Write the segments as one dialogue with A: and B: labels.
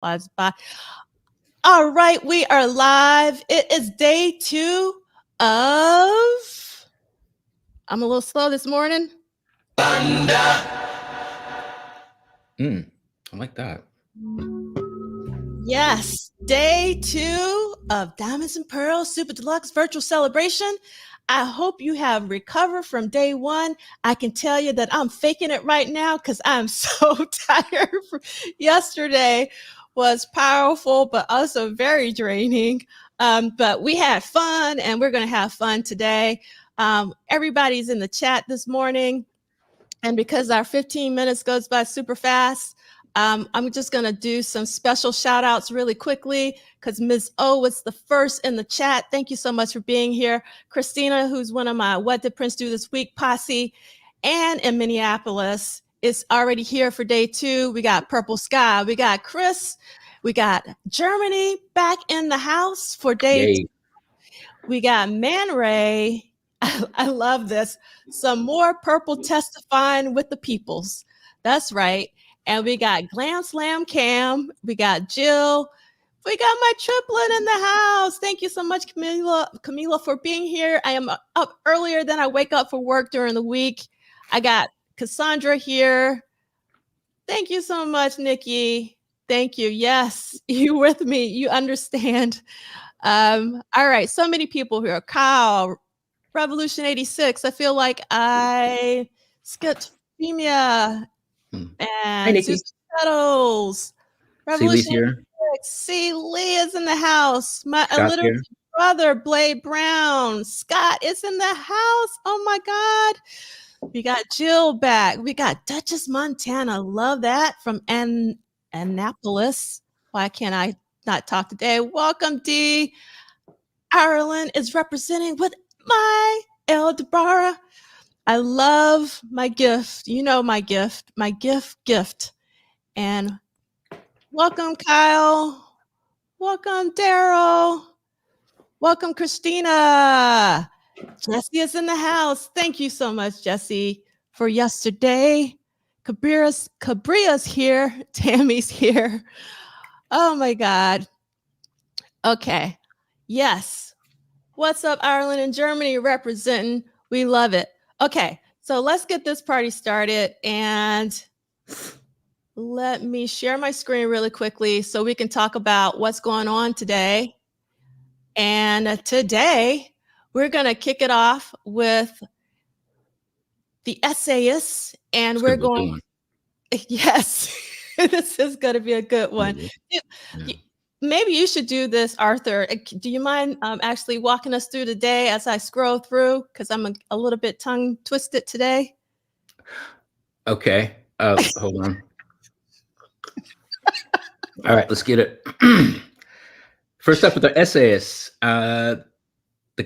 A: flies by. All right, we are live. It is day 2 of... I'm a little slow this morning.
B: I like that.
A: Yes, day 2 of Diamonds and Pearls Super Deluxe Virtual Celebration. I hope you have recovered from day 1. I can tell you that I'm faking it right now because I'm so tired. Yesterday was powerful, but also very draining. But we had fun, and we're going to have fun today. Everybody's in the chat this morning. And because our 15 minutes goes by super fast, I'm just going to do some special shout outs really quickly because Ms. O was the first in the chat. Thank you so much for being here. Christina, who's one of my What Did Prince Do This Week posse, and in Minneapolis, is already here for day 2. We got Purple Sky. We got Chris. We got Germany back in the house for day 2. We got Man Ray. I love this. Some more purple testifying with the peoples. That's right. And we got Glam Slam Cam. We got Jill. We got my triplet in the house. Thank you so much, Camila, for being here. I am up earlier than I wake up for work during the week. I got Cassandra here. Thank you so much, Nikki. Thank you. Yes, you with me. You understand. All right. So many people here. Kyle, Revolution 86. I feel like I skipped Femia and Susan Settles. Revolution 86. See, Lee is in the house. My little brother, Blade Brown. Scott is in the house. Oh my God. We got Jill back. We got Duchess Montana. Love that from Annapolis. Why can't I not talk today? Welcome, Dee. Ireland is representing with my El Deborah. I love my gift. You know my gift. My gift. And welcome, Kyle. Welcome, Daryl. Welcome, Christina. Jesse is in the house. Thank you so much, Jesse, for yesterday. Cabria's here. Tammy's here. Oh, my God. Okay. Yes. What's up, Ireland and Germany representing? We love it. Okay, so let's get this party started. And let me share my screen really quickly so we can talk about what's going on today. And today, we're going to kick it off with the essayists. And we're going... Yes, this is going to be a good one. Yeah. Maybe you should do this, Arthur. Do you mind actually walking us through the day as I scroll through? Because I'm a little bit tongue twisted today.
B: Okay. Hold on. All right, let's get it. First up with the essayists. The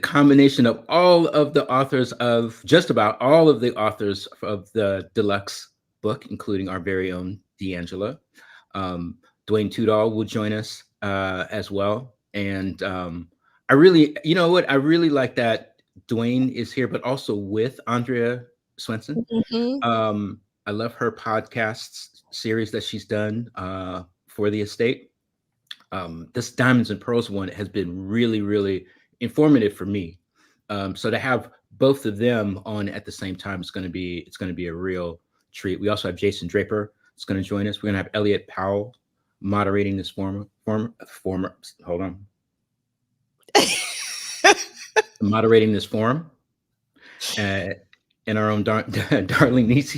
B: combination of all of the authors of just about all of the authors of the deluxe book, including our very own D'Angela. Dwayne Tudall will join us as well. And I really, you know what? I really like that Dwayne is here, but also with Andrea Swensson. Mm-hmm. I love her podcast series that she's done for the estate. This Diamonds and Pearls one has been really, really informative for me. So to have both of them on at the same time is going to be a real treat. We also have Jason Draper. It's going to join us. We're going to have Elliott Powell moderating this hold on. Moderating this forum. And our own darling niece,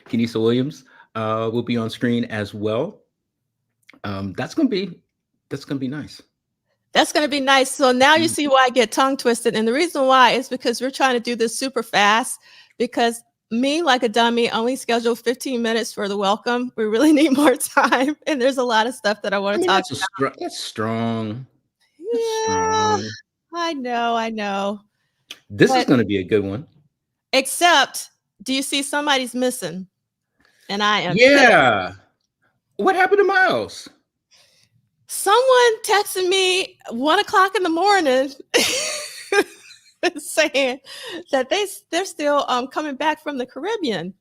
B: KaNisa Williams, will be on screen as well. That's gonna be nice.
A: That's gonna be nice. So now you see why I get tongue twisted, and the reason why is because we're trying to do this super fast. Because me, like a dummy, only scheduled 15 minutes for the welcome. We really need more time, and there's a lot of stuff that I want to talk about.
B: That's strong.
A: Yeah, I know.
B: This is going to be a good one.
A: Except, do you see somebody's missing? And I am.
B: Yeah. Pissed. What happened to Miles?
A: Someone texted me 1:00 in the morning saying that they're still coming back from the Caribbean.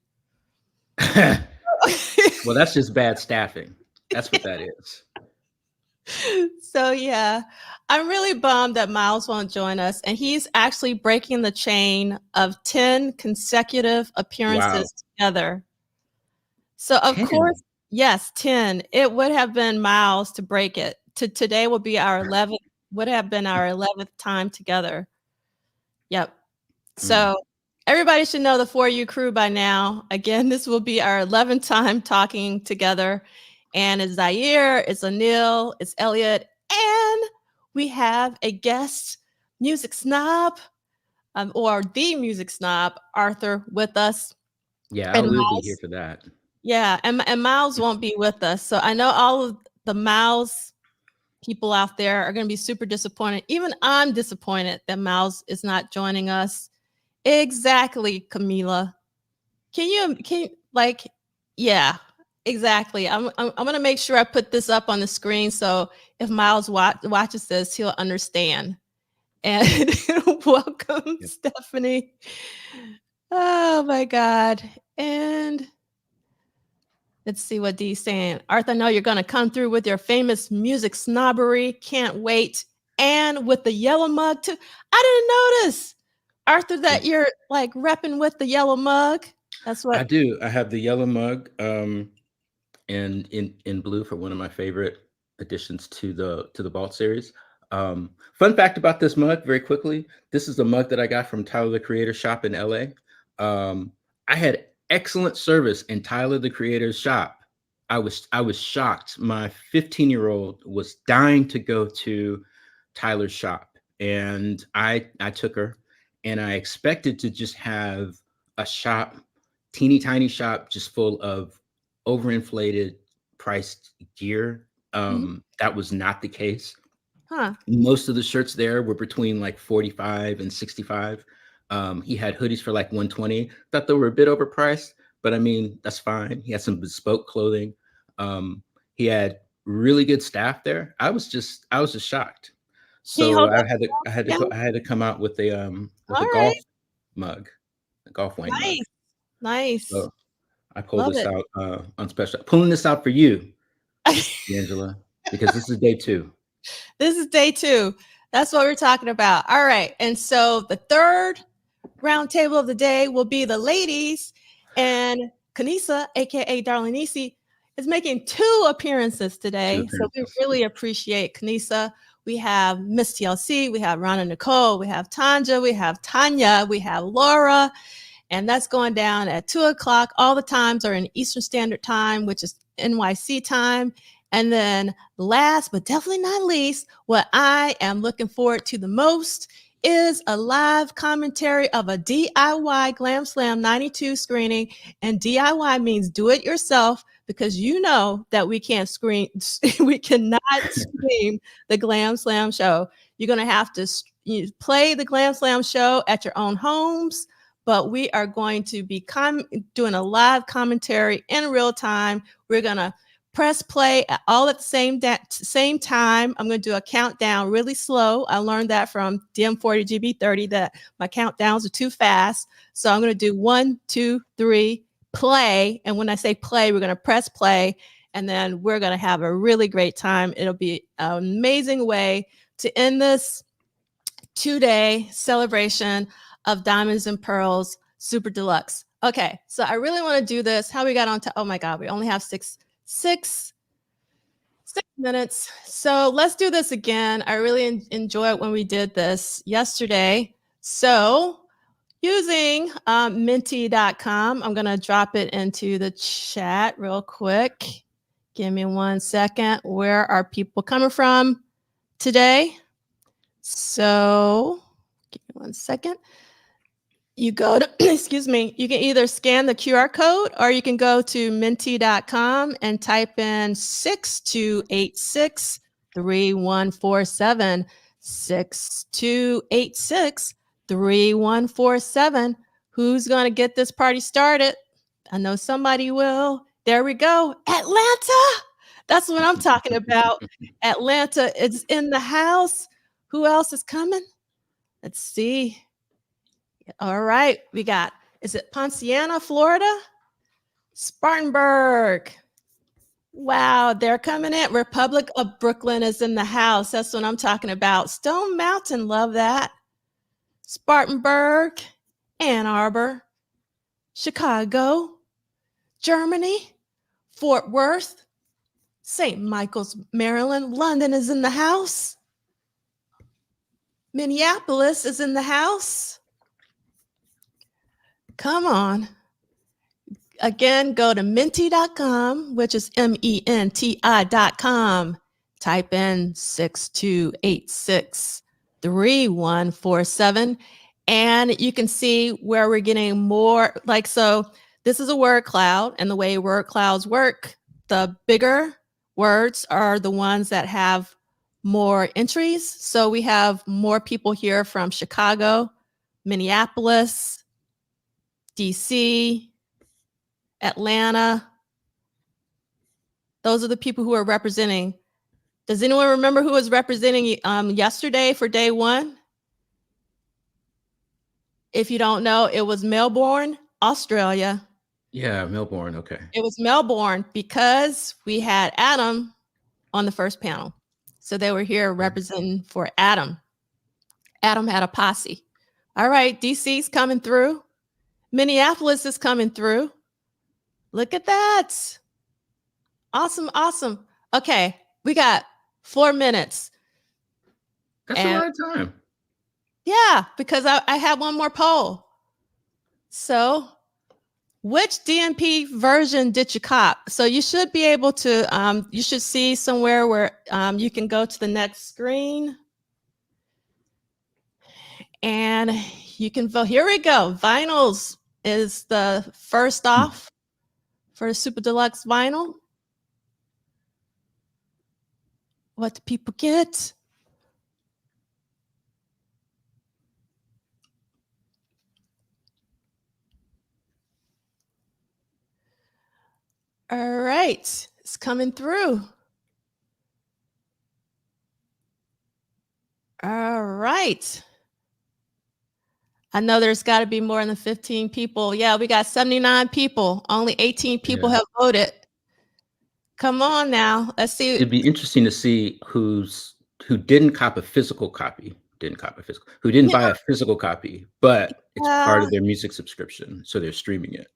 B: Well, that's just bad staffing. That's what that is.
A: So yeah, I'm really bummed that Miles won't join us, and he's actually breaking the chain of 10 consecutive
B: Wow.
A: appearances together. So of
B: 10.
A: course, yes, 10. It would have been Miles to break it. Today will be our 11th, would have been our 11th time together. Yep.
B: Mm.
A: So everybody should know the For You crew by now. Again, this will be our 11th time talking together. And it's Zaire, it's Anil, it's Elliott, and we have a guest music snob, or the music snob, Arthur, with us.
B: Yeah, I
A: And
B: will be here
A: Miles,
B: for that.
A: yeah, and Miles won't be with us. So I know all of the Miles people out there are going to be super disappointed. Even I'm disappointed that Miles is not joining us. Exactly, Camila. Like, yeah, exactly. I'm gonna make sure I put this up on the screen so if Miles watches this, he'll understand. And welcome,
B: Yep.
A: Stephanie. Oh my God. And let's see what Dee's saying. Arthur, I know you're gonna come through with your famous music snobbery. Can't wait. And with the yellow mug too. I didn't notice, Arthur, that you're like repping with the yellow mug. That's
B: I
A: what.
B: do. I have the yellow mug, and in blue for one of my favorite additions to the Vault series. Fun fact about this mug, very quickly. This is the mug that I got from Tyler the Creator shop in LA. I had excellent service in Tyler the Creator's shop. I was shocked. My 15-year-old was dying to go to Tyler's shop, and I took her, and I expected to just have a shop, teeny tiny shop, just full of overinflated priced gear.
A: Mhm.
B: That was not the case.
A: Huh.
B: Most of the shirts there were between like 45 and 65. He had hoodies for like 120. Thought they were a bit overpriced, but I mean, that's fine. He had some bespoke clothing. He had really good staff there. I was just shocked.
A: Can you
B: So
A: hold
B: I
A: that
B: had to I had to
A: down?
B: go I had to come out with
A: All
B: a
A: right.
B: golf mug, a golf wang mug.
A: Nice. Nice.
B: So I pulled
A: Love
B: this
A: it.
B: out on special. Pulling this out for you, Angela, because this is day 2.
A: This is day 2. That's what we're talking about. All right. And so the third roundtable of the day will be the ladies, and KaNisa, aka Darling Nisi, is making 2 appearances
B: 2
A: today. So we
B: appearances.
A: really appreciate KaNisa. We have Miss TLC, we have Rana Nicole, we have Tanja, we have Tanya, we have Laura, and that's going down at 2:00. All the times are in Eastern Standard Time, which is NYC time. And then last but definitely not least, what I am looking forward to the most is a live commentary of a DIY Glam Slam 92 screening. And DIY means do it yourself, because you know that we can't screen, we cannot stream the Glam Slam show. You're going to have to play the Glam Slam show at your own homes, but we are going to be doing a live commentary in real time. We're going to press play all at the same time. I'm going to do a countdown really slow. I learned that from DM40GB30 that my countdowns are too fast. So I'm going to do 1, 2, 3, play. And when I say play, we're going to press play, and then we're going to have a really great time. It'll be an amazing way to end this 2-day celebration of Diamonds and Pearls Super Deluxe. Okay, so I really want to do this. How we got on to, oh my God, we only have six minutes. So let's do this again. I really enjoyed when we did this yesterday. So using minty.com, I'm going to drop it into the chat real quick. Give me 1 second. Where are people coming from today? So give me 1 second. You go to, excuse me, you can either scan the QR code or you can go to minty.com and type in 6286 3147. 6286 3147. Who's going to get this party started? I know somebody will. There we go. Atlanta. That's what I'm talking about. Atlanta is in the house. Who else is coming? Let's see. All right. We got, is it Ponciana, Florida? Spartanburg. Wow, they're coming in. Republic of Brooklyn is in the house. That's what I'm talking about. Stone Mountain, love that. Spartanburg, Ann Arbor, Chicago, Germany, Fort Worth, St. Michael's, Maryland. London is in the house. Minneapolis is in the house. Come on. Again, go to menti.com, which is menti.com. Type in 6286-3147, and you can see where we're getting more. Like, so this is a word cloud, and the way word clouds work, the bigger words are the ones that have more entries. So we have more people here from Chicago, Minneapolis, DC, Atlanta. Those are the people who are representing. Does anyone remember who was representing yesterday for day one? If you don't know, it was Melbourne, Australia.
B: Yeah, Melbourne. Okay.
A: It was Melbourne because we had Adam on the first panel. So they were here representing for Adam. Adam had a posse. All right, DC's coming through. Minneapolis is coming through. Look at that. Awesome, awesome. Okay, we got 4 minutes.
B: That's a lot of time.
A: Yeah, because I have one more poll. So, which DMP version did you cop? So you should be able to, you should see somewhere where you can go to the next screen. And you can vote. Here we go. Vinyls is the first off for Super Deluxe vinyl. What do people get? All right, it's coming through. All right. I know there's got to be more than 15 people. Yeah, we got 79 people. Only 18 people have voted. Come on now. Let's see.
B: It'd be interesting to see who didn't cop a physical copy, who didn't buy a physical copy, but it's part of their music subscription, so they're streaming it.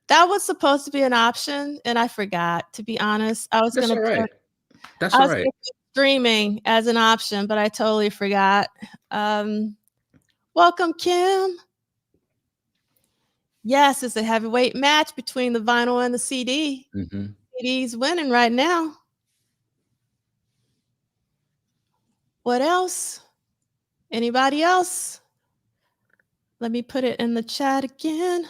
A: That was supposed to be an option, and I forgot, to be honest. I was going to put
B: That's all right.
A: Streaming as an option, but I totally forgot. Welcome, Kim. Yes, it's a heavyweight match between the vinyl and the CD. CD's winning right now. What else? Anybody else? Let me put it in the chat again.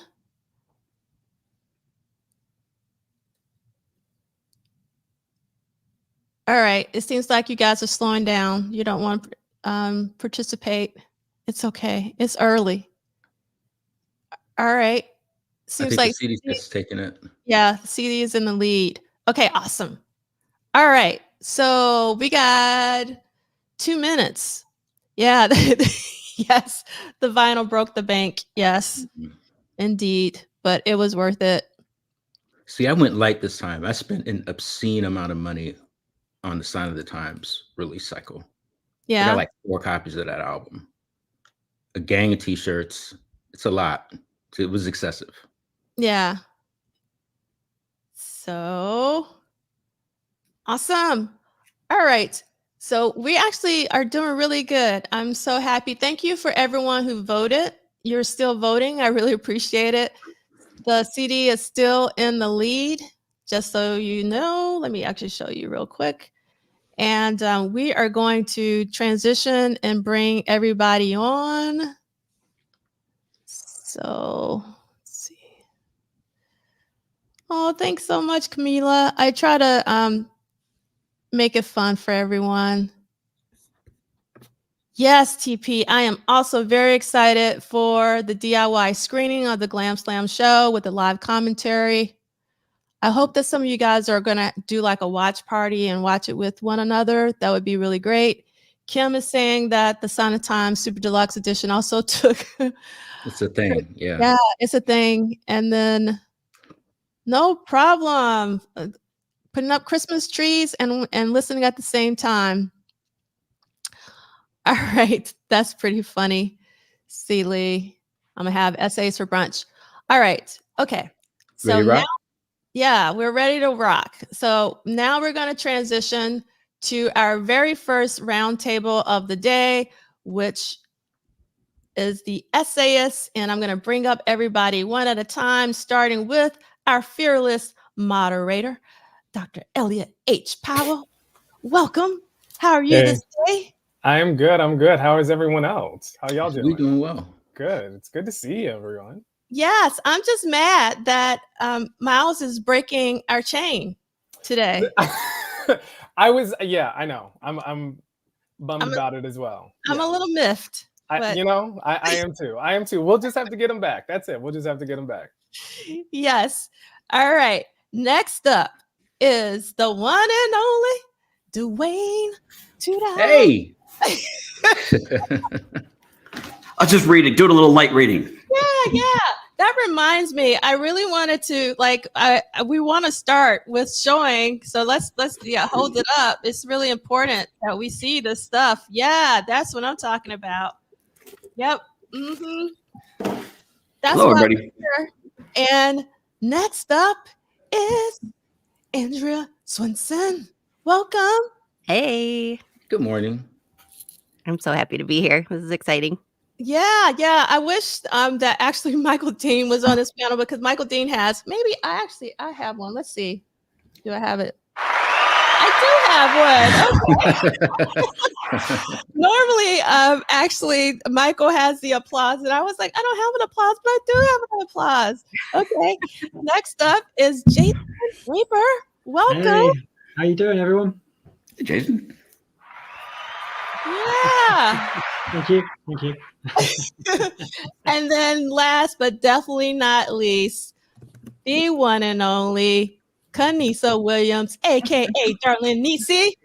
A: All right, it seems like you guys are slowing down. You don't want to participate. It's okay. It's early. All right. Seems like
B: the CD is taking it.
A: Yeah, the CD is in the lead. Okay, awesome. All right, so we got 2 minutes. Yeah, yes, the vinyl broke the bank. Yes, indeed, but it was worth it.
B: See, I went light this time. I spent an obscene amount of money on the Sign of the Times release cycle.
A: Yeah.
B: I got like 4 copies of that album. A gang of t-shirts. It's a lot. It was excessive.
A: Yeah. So awesome. All right. So we actually are doing really good. I'm so happy. Thank you for everyone who voted. You're still voting. I really appreciate it. The CD is still in the lead, just so you know. Let me actually show you real quick. And we are going to transition and bring everybody on. So let's see. Oh, thanks so much, Camila. I try to make it fun for everyone. Yes, TP. I am also very excited for the DIY screening of the Glam Slam show with the live commentary. I hope that some of you guys are going to do like a watch party and watch it with one another. That would be really great. Kim is saying that the Sign of Time Super Deluxe Edition also took.
B: It's a thing. Yeah.
A: Yeah, it's a thing. And then no problem. putting up Christmas trees and listening at the same time. All right, that's pretty funny. Celie, I'm gonna have essays for brunch. All right, okay. So
B: Ready to
A: now,
B: rock?
A: yeah, we're ready to rock. So now we're gonna transition to our very first roundtable of the day, which is the essayists, and I'm gonna bring up everybody one at a time, starting with our fearless moderator, Dr. Elliott H. Powell. Welcome. How are you
C: Hey.
A: this day?
C: I'm good. How is everyone else? How y'all doing?
B: We're doing well.
C: Good. It's good to see everyone.
A: Yes, I'm just mad that Miles is breaking our chain today.
C: I know. I'm bummed about it as well.
A: I'm a little miffed.
C: I am too. I am too. We'll just have to get him back. That's it. We'll just have to get him back.
A: Yes. All right. Next up is the one and only Dwayne Tudor.
B: Hey.
D: I'll just read it. Do it a little light reading.
A: Yeah. That reminds me. I really wanted to we want to start with showing. So let's hold it up. It's really important that we see this stuff. Yeah, that's what I'm talking about. Yep. Mm-hmm. That's
D: Hello, everybody.
A: And next up is Andrea Swensson. Welcome.
E: Hey.
B: Good morning.
E: I'm so happy to be here. This is exciting.
A: Yeah. I wish that actually Michael Dean was on this panel, because Michael Dean has, maybe I have one. Let's see. Do I have it? I do have one. Okay. Normally, actually, Michael has the applause, and I was like, I don't have an applause, but I do have an applause. Okay. Next up is Jason Draper. Welcome.
F: Hey, how you doing, everyone?
D: Hey, Jason.
A: Yeah.
F: Thank you.
A: And then last but definitely not least, the one and only KaNisa Williams, aka Darlene Nisi.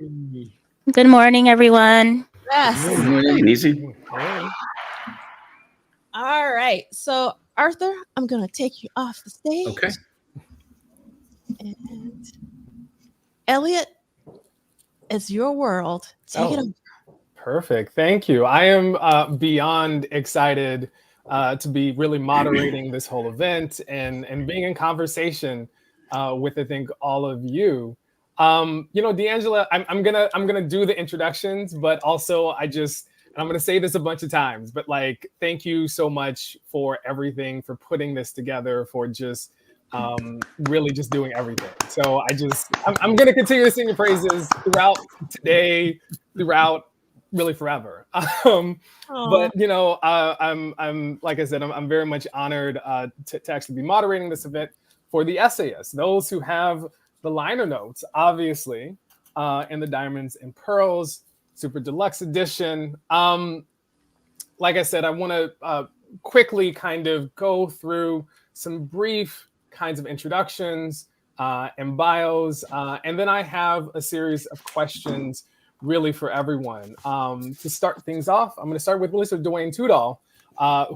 G: Good morning, everyone.
A: Yes.
D: Hey, Nisi.
A: All right. So Arthur, I'm gonna take you off the stage.
B: Okay.
A: And Elliott, it's your world. Take it over.
C: Perfect. Thank you. I am beyond excited to be really moderating this whole event and being in conversation with, I think, all of you. D'Angela, I'm gonna do the introductions, but also I'm gonna say this a bunch of times, but thank you so much for everything, for putting this together, for just really just doing everything. So I'm gonna continue to sing your praises throughout today, throughout really forever. But I'm like I said, I'm very much honored to actually be moderating this event for the essayists, those who have the liner notes, obviously, in the Diamonds and Pearls Super Deluxe Edition. Like I said, I want to quickly kind of go through some brief kinds of introductions and bios, and then I have a series of questions really for everyone. To start things off, I'm going to start with Mr. Dwayne Tudor,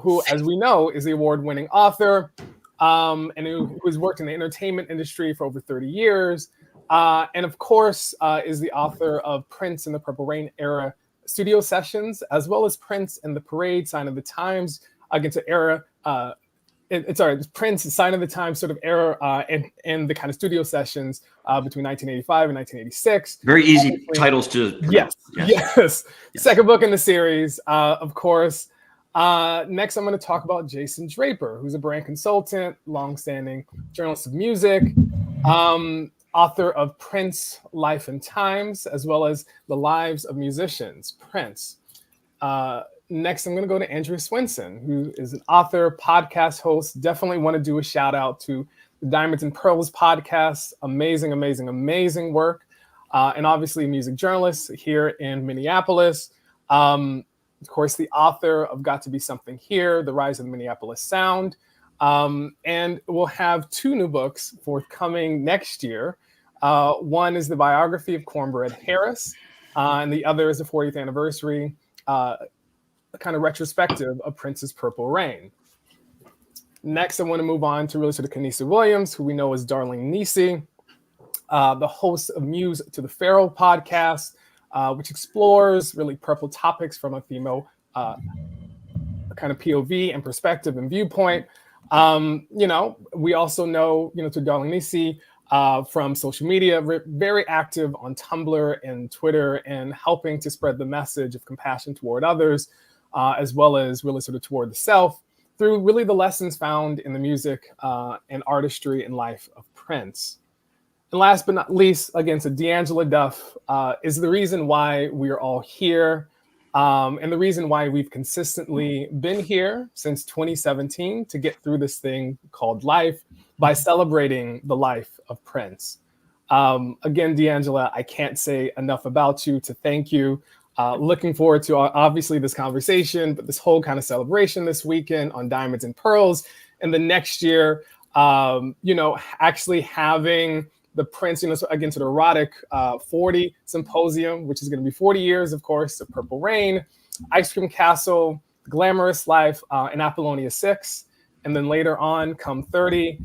C: who, as we know, is the award-winning author and who has worked in the entertainment industry for over 30 years. And of course, is the author of Prince and the Purple Rain era studio sessions, as well as Prince and the Parade, Sign of the Times, against the era. Prince, Sign of the Times sort of era and the kind of studio sessions between 1985 and 1986.
D: Very easy titles to
C: pronounce. Yes. Second book in the series, of course. Next, I'm going to talk about Jason Draper, who's a brand consultant, longstanding journalist of music, author of Prince, Life and Times, as well as The Lives of Musicians, Prince. Next, I'm going to go to Andrea Swensson, who is an author, podcast host. Definitely want to do a shout out to the Diamonds and Pearls podcast. Amazing, amazing, amazing work. And obviously a music journalist here in Minneapolis. Of course, the author of Got to Be Something Here, The Rise of the Minneapolis Sound. And we'll have 2 new books forthcoming next year. One is the biography of Cornbread Harris, and the other is the 40th anniversary kind of retrospective of Prince's Purple Rain. Next, I want to move on to really sort of KaNisa Williams, who we know as Darlene Nisi. the host of Muse to the Pharaoh podcast, which explores really purple topics from a female kind of POV and perspective and viewpoint. We also know, to Darling Nisi from social media, very active on Tumblr and Twitter and helping to spread the message of compassion toward others, as well as really sort of toward the self through really the lessons found in the music and artistry and life of Prince. And last but not least, again, so D'Angela Duff is the reason why we are all here. And the reason why we've consistently been here since 2017 to get through this thing called life by celebrating the life of Prince. Again, D'Angela, I can't say enough about you to thank you. Looking forward to obviously this conversation, but this whole kind of celebration this weekend on Diamonds and Pearls. And the next year, actually having the Prince, so again, to the erotic 40 symposium, which is going to be 40 years, of course, of Purple Rain, Ice Cream Castle, Glamorous Life, and Apollonia 6. And then later on, come 30,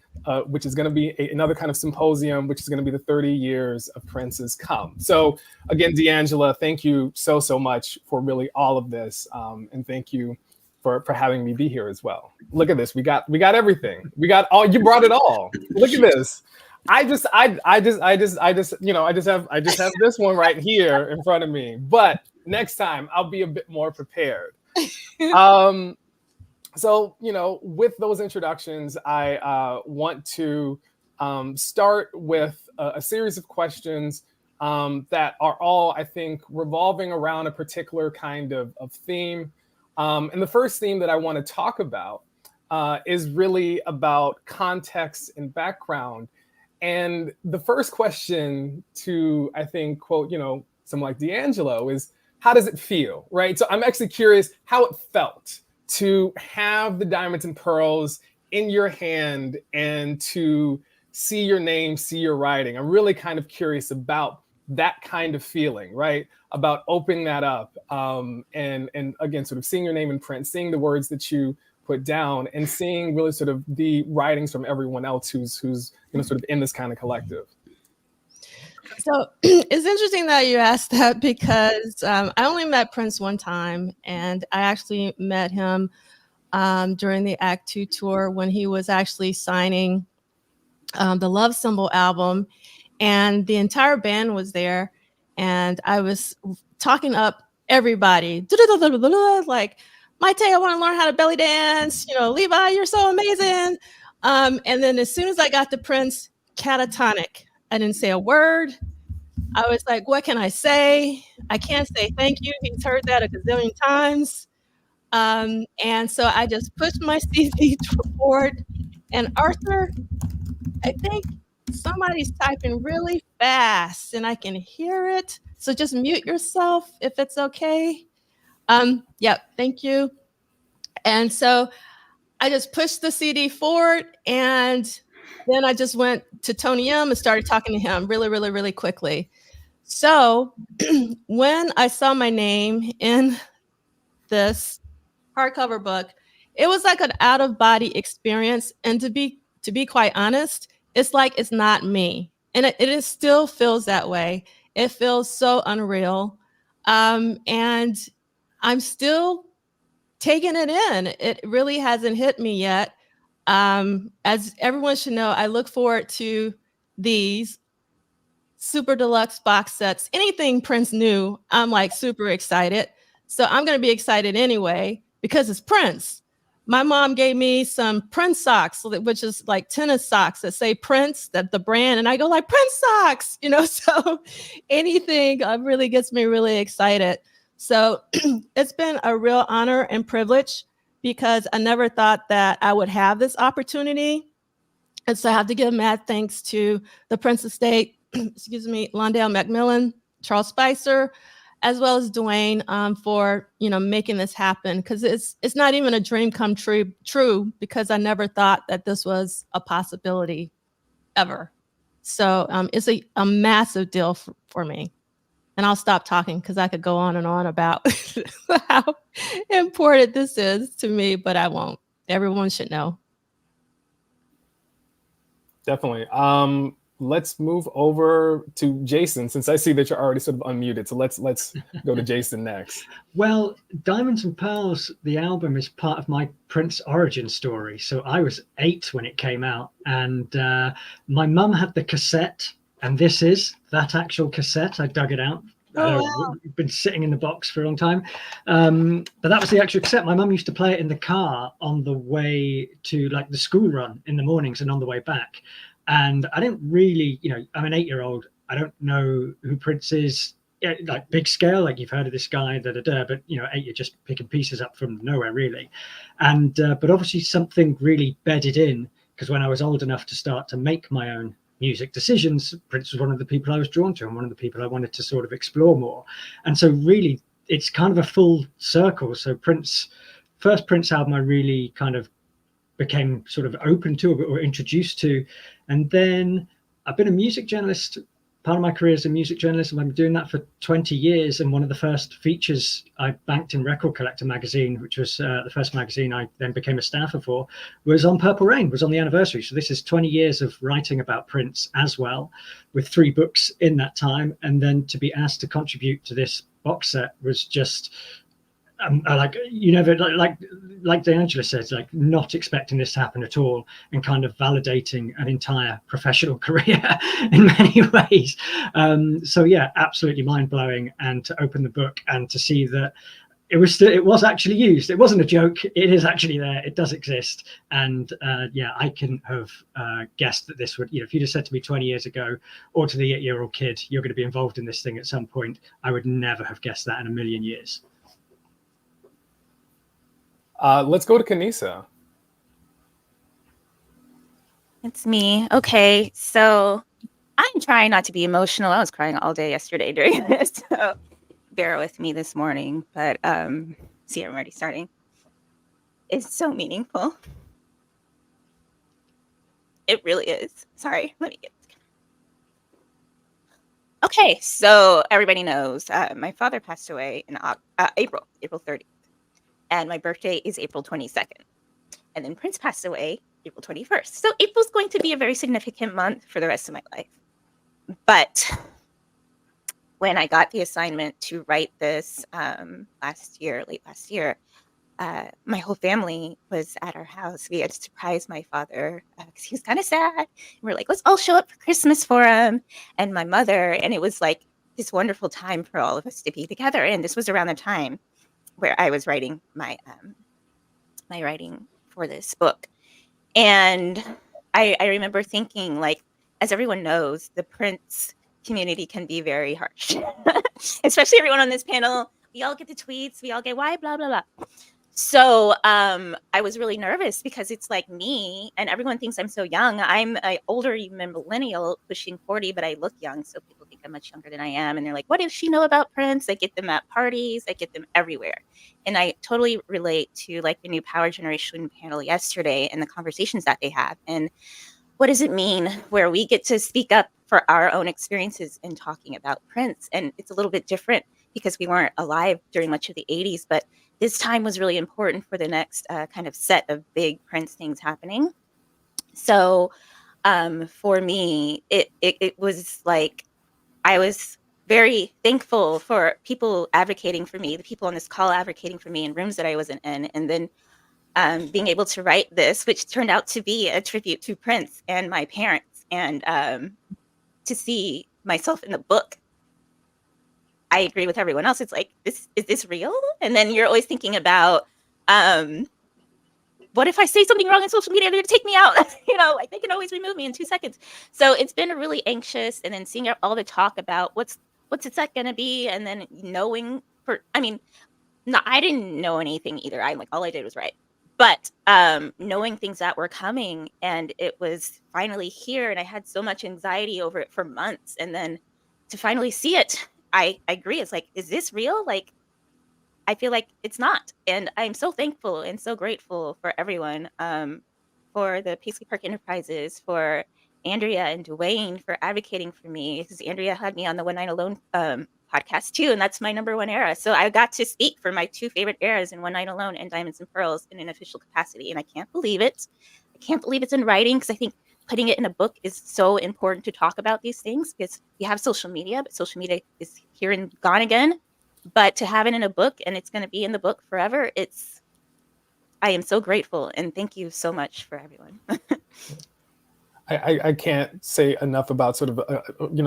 C: which is going to be another kind of symposium, which is going to be the 30 years of Prince's come. So again, D'Angela, thank you so much for really all of this. And thank you for having me be here as well. Look at this. We got everything. We got all, you brought it all. Look at this. I just have this one right here in front of me, but next time I'll be a bit more prepared. So, with those introductions, I want to start with a series of questions that are all, I think, revolving around a particular kind of theme. And the first theme that I want to talk about is really about context and background. And the first question to, I think, quote, someone like D'Angelo is, how does it feel, right? So I'm actually curious how it felt to have the Diamonds and Pearls in your hand and to see your name, see your writing. I'm really kind of curious about that kind of feeling, right? About opening that up and again, sort of seeing your name in print, seeing the words that you put down and seeing really sort of the writings from everyone else who's sort of in this kind of collective.
A: So it's interesting that you asked that because I only met Prince one time, and I actually met him during the Act 2 tour when he was actually signing the Love Symbol album, and the entire band was there, and I was talking up everybody, like, Maite, I want to learn how to belly dance. Levi, you're so amazing. And then as soon as I got to Prince, catatonic. I didn't say a word. I was like, what can I say? I can't say thank you. He's heard that a gazillion times. And so I just pushed my CD forward. And Arthur, I think somebody's typing really fast and I can hear it. So just mute yourself if it's okay. Yep, thank you. And so I just pushed the CD forward, and then I just went to Tony M and started talking to him really, really, really quickly. So when I saw my name in this hardcover book, it was like an out-of-body experience. And to be quite honest, it's like it's not me. And it still feels that way. It feels so unreal. And I'm still taking it in. It really hasn't hit me yet. As everyone should know, I look forward to these super deluxe box sets. Anything Prince new, I'm like super excited. So I'm going to be excited anyway because it's Prince. My mom gave me some Prince socks, which is like tennis socks that say Prince, that the brand, and I go like, Prince socks, so anything really gets me really excited. So it's been a real honor and privilege because I never thought that I would have this opportunity. And so I have to give mad thanks to the Prince Estate, Londale Macmillan, Charles Spicer, as well as Dwayne for, making this happen. Because it's not even a dream come true because I never thought that this was a possibility ever. So it's a massive deal for me. And I'll stop talking because I could go on and on about how important this is to me, but I won't. Everyone should know.
C: Definitely. let's move over to Jason, since I see that you're already sort of unmuted. So let's go to Jason next.
F: Well, Diamonds and Pearls, the album, is part of my Prince origin story. So I was 8 when it came out, and my mum had the cassette, and this is that actual cassette. I dug it out. It's been sitting in the box for a long time. But that was the actual cassette. My mum used to play it in the car on the way to like the school run in the mornings and on the way back. And I didn't really, I'm an 8-year-old. I don't know who Prince is, like big scale, like you've heard of this guy, but 8, you're just picking pieces up from nowhere really. And but obviously something really bedded in, because when I was old enough to start to make my own music decisions, Prince was one of the people I was drawn to and one of the people I wanted to sort of explore more. And so really it's kind of a full circle. So first Prince album I really kind of became sort of open to or introduced to. And then I've been a music journalist. Part of my career is a music journalist, and I've been doing that for 20 years. And one of the first features I banked in Record Collector magazine, which was the first magazine I then became a staffer for, was on Purple Rain, was on the anniversary. So this is 20 years of writing about Prince as well, with 3 books in that time. And then to be asked to contribute to this box set was just like D'Angelo says, like not expecting this to happen at all, and kind of validating an entire professional career in many ways. So yeah, absolutely mind-blowing. And to open the book and to see that it was actually used. It wasn't a joke. It is actually there. It does exist. And I couldn't have guessed that this would, if you'd have said to me 20 years ago, or to the 8-year-old kid, you're going to be involved in this thing at some point, I would never have guessed that in a million years.
C: Let's go to KaNisa.
G: It's me. Okay, so I'm trying not to be emotional. I was crying all day yesterday during this, so bear with me this morning. But see, I'm already starting. It's so meaningful. It really is. Sorry, let me get. Okay, so everybody knows my father passed away in April 30th. And my birthday is April 22nd. And then Prince passed away April 21st. So April's going to be a very significant month for the rest of my life. But when I got the assignment to write this late last year, my whole family was at our house. We had to surprise my father because he was kind of sad. We're like, let's all show up for Christmas for him and my mother. And it was like this wonderful time for all of us to be together. And this was around the time where I was writing my writing for this book. And I remember thinking, like, as everyone knows, the Prince community can be very harsh, especially everyone on this panel. We all get the tweets, we all get why, blah, blah, blah. So I was really nervous because it's like me, and everyone thinks I'm so young. I'm an older, even millennial, pushing 40, but I look young, so people think I'm much younger than I am. And they're like, what does she know about Prince? I get them at parties. I get them everywhere. And I totally relate to like the new Power Generation panel yesterday and the conversations that they have. And what does it mean where we get to speak up for our own experiences in talking about Prince? And it's a little bit different because we weren't alive during much of the 80s, but this time was really important for the next kind of set of big Prince things happening. So for me, it was like I was very thankful for people advocating for me, the people on this call advocating for me in rooms that I wasn't in, and then being able to write this, which turned out to be a tribute to Prince and my parents, and to see myself in the book. I agree with everyone else. It's like, is this real? And then you're always thinking about, what if I say something wrong on social media? They're going to take me out. Like they can always remove me in 2 seconds. So it's been really anxious. And then seeing all the talk about what's it set going to be, and then knowing I didn't know anything either. All I did was write. But knowing things that were coming, and it was finally here, and I had so much anxiety over it for months, and then to finally see it, I agree. It's like, is this real? Like, I feel like it's not. And I'm so thankful and so grateful for everyone, for the Paisley Park Enterprises, for Andrea and Dwayne for advocating for me, because Andrea had me on the One Night Alone podcast too, and that's my number one era. So I got to speak for my 2 favorite eras in One Night Alone and Diamonds and Pearls in an official capacity, and I can't believe it. I can't believe it's in writing, because I think putting it in a book is so important to talk about these things, because you have social media, but social media is here and gone again. But to have it in a book, and it's going to be in the book forever, I am so grateful, and thank you so much for everyone.
C: I can't say enough about sort of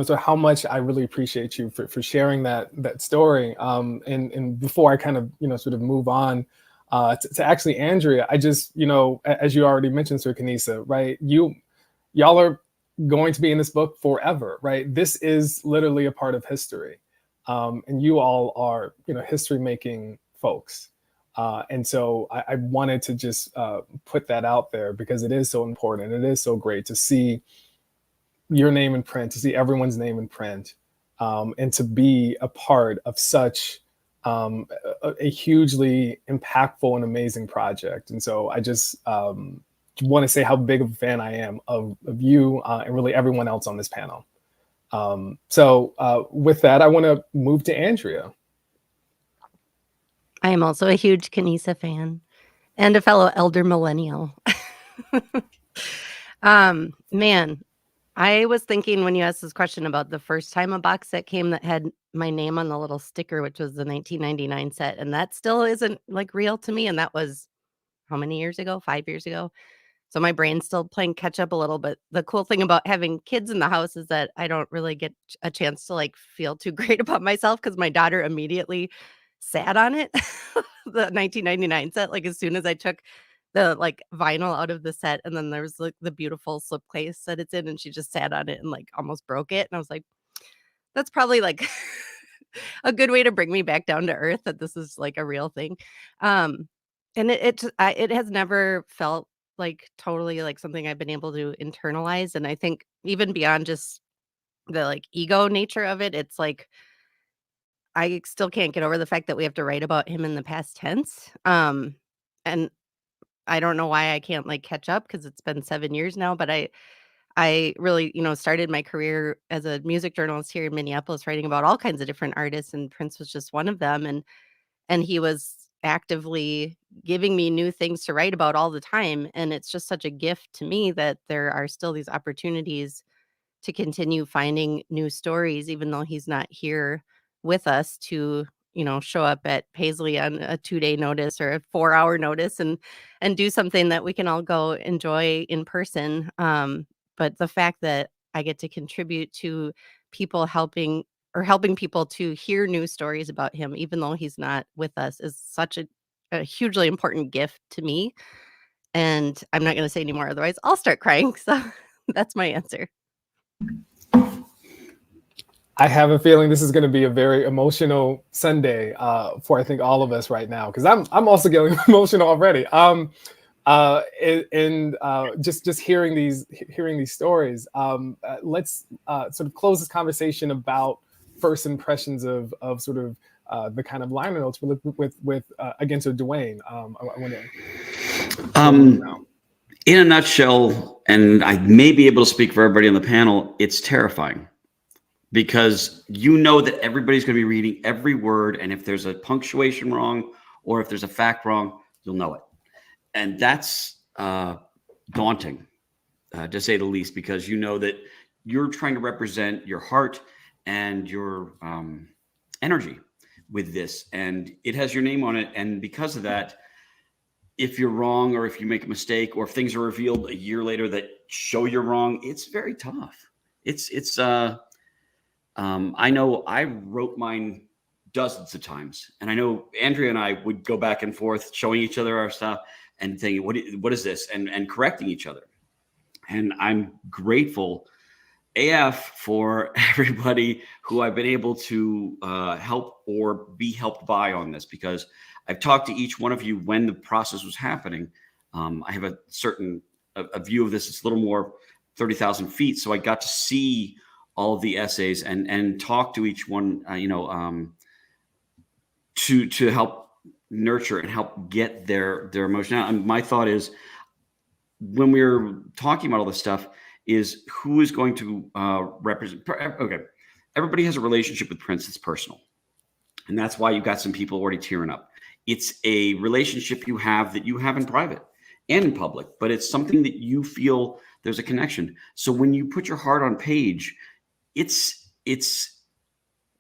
C: so how much I really appreciate you for sharing that story. And before I kind of sort of move on to actually Andrea, I just as you already mentioned, Sir KaNisa, right? Y'all are going to be in this book forever, right? This is literally a part of history, and you all are history making folks. And so I wanted to just put that out there, because it is so important. It is so great to see your name in print, to see everyone's name in print, and to be a part of such a hugely impactful and amazing project. And so I just want to say how big of a fan I am of you and really everyone else on this panel. So with that, I want to move to Andrea.
E: I am also a huge KaNisa fan and a fellow elder millennial. Man, I was thinking when you asked this question about the first time a box set came that had my name on the little sticker, which was the 1999 set. And that still isn't like real to me. And that was how many years ago? 5 years ago. So my brain's still playing catch up a little. But the cool thing about having kids in the house is that I don't really get a chance to like feel too great about myself, because my daughter immediately sat on it, the 1999 set, like as soon as I took the like vinyl out of the set, and then there was like the beautiful slipcase that it's in, and she just sat on it and like almost broke it. And I was like, that's probably like a good way to bring me back down to earth, that this is like a real thing. And it has never felt like totally like something I've been able to internalize. And I think even beyond just the like ego nature of it, it's like I still can't get over the fact that we have to write about him in the past tense. And I don't know why I can't like catch up, because it's been 7 years now, but I really, started my career as a music journalist here in Minneapolis, writing about all kinds of different artists, and Prince was just one of them. And he was actively giving me new things to write about all the time. And it's just such a gift to me that there are still these opportunities to continue finding new stories, even though he's not here with us to, show up at Paisley on a 2-day notice or a 4-hour notice and do something that we can all go enjoy in person. But the fact that I get to contribute to people helping people to hear new stories about him, even though he's not with us, is such a hugely important gift to me. And I'm not going to say any more, otherwise I'll start crying. So that's my answer.
C: I have a feeling this is going to be a very emotional Sunday for I think all of us right now, because I'm also getting emotional already. Just hearing these stories, let's sort of close this conversation about first impressions of sort of the kind of liner notes with again, so Dwayne. I want to.
D: In a nutshell, and I may be able to speak for everybody on the panel, it's terrifying. Because that everybody's going to be reading every word, and if there's a punctuation wrong or if there's a fact wrong, you'll know it. And that's daunting, to say the least, because that you're trying to represent your heart and your energy with this, and it has your name on it. And because of that, if you're wrong, or if you make a mistake, or if things are revealed a year later that show you're wrong, it's very tough. I know I wrote mine dozens of times, and I know Andrea and I would go back and forth showing each other our stuff and thinking, what is this? And correcting each other. And I'm grateful AF for everybody who I've been able to help or be helped by on this, because I've talked to each one of you when the process was happening. I have a certain view of this. It's a little more 30,000 feet. So I got to see all of the essays and talk to each one, to help nurture and help get their emotion out. And my thought is, when we're talking about all this stuff, is who is going to represent. Okay, everybody has a relationship with Prince that's personal, and that's why you've got some people already tearing up. It's a relationship you have in private and in public, but it's something that you feel there's a connection. So when you put your heart on page, it's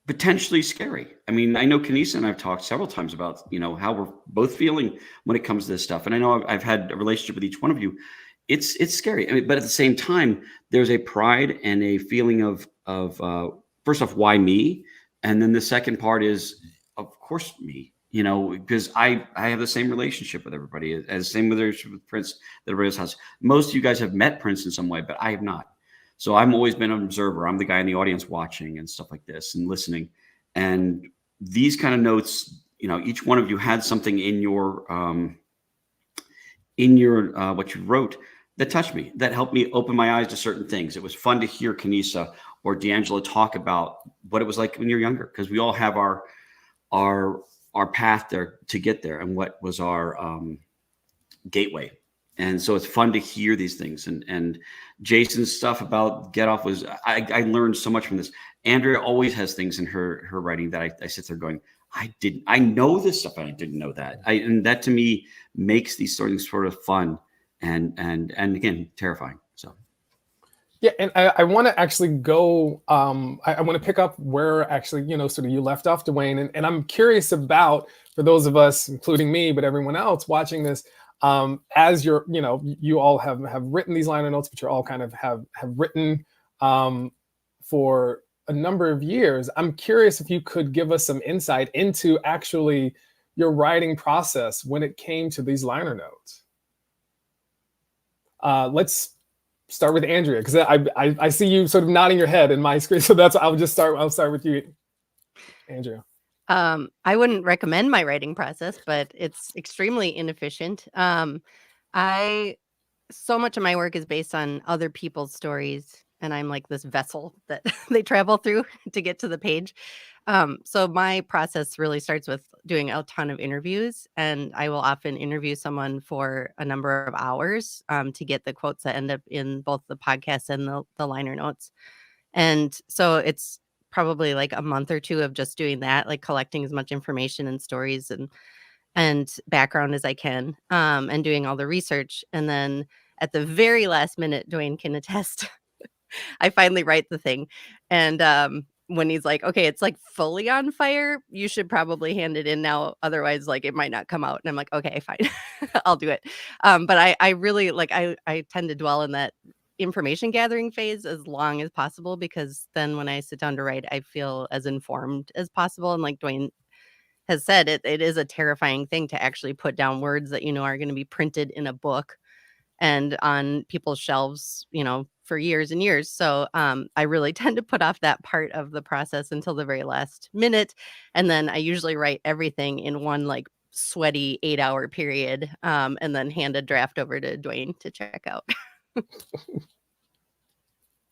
D: potentially scary. I mean, I know KaNisa and I've talked several times about, you know, how we're both feeling when it comes to this stuff. And I know I've had a relationship with each one of you. It's scary. I mean, but at the same time, there's a pride and a feeling of first off, why me? And then the second part is, of course, me, you know, because I have the same relationship with everybody, as same relationship with Prince that everybody else has. Most of you guys have met Prince in some way, but I have not. So I've always been an observer. I'm the guy in the audience watching and stuff like this and listening. And these kind of notes, you know, each one of you had something in your what you wrote that touched me, that helped me open my eyes to certain things. It was fun to hear KaNisa or D'Angelo talk about what it was like when you're younger, because we all have our path there to get there and what was our gateway. And so it's fun to hear these things. And Jason's stuff about Get Off was, I learned so much from this. Andrea always has things in her writing that I sit there going, I know this stuff, and I didn't know that. And that to me makes these things sort of fun and again, terrifying. So.
C: Yeah, and I want to actually go, I want to pick up where actually, you know, sort of you left off, Dwayne, and I'm curious about, for those of us, including me, but everyone else watching this, as you're, you know, you all have written these liner notes, but you're all kind of have written for a number of years. I'm curious if you could give us some insight into actually your writing process when it came to these liner notes. Let's start with Andrea, because I see you sort of nodding your head in my screen. So I'll start with you, Andrea.
E: I wouldn't recommend my writing process, but it's extremely inefficient. So much of my work is based on other people's stories, and I'm like this vessel that they travel through to get to the page. So my process really starts with doing a ton of interviews, and I will often interview someone for a number of hours to get the quotes that end up in both the podcast and the liner notes. And so it's probably like a month or two of just doing that, like collecting as much information and stories and background as I can, and doing all the research. And then at the very last minute, Dwayne can attest, I finally write the thing. And when he's like, okay, it's like fully on fire, you should probably hand it in now. Otherwise, like it might not come out. And I'm like, okay, fine, I'll do it. But I really like, I tend to dwell in that information gathering phase as long as possible, because then when I sit down to write, I feel as informed as possible. And like Dwayne has said, it is a terrifying thing to actually put down words that you know are going to be printed in a book and on people's shelves, you know, for years and years. So I really tend to put off that part of the process until the very last minute. And then I usually write everything in one like sweaty 8-hour period, and then hand a draft over to Dwayne to check out.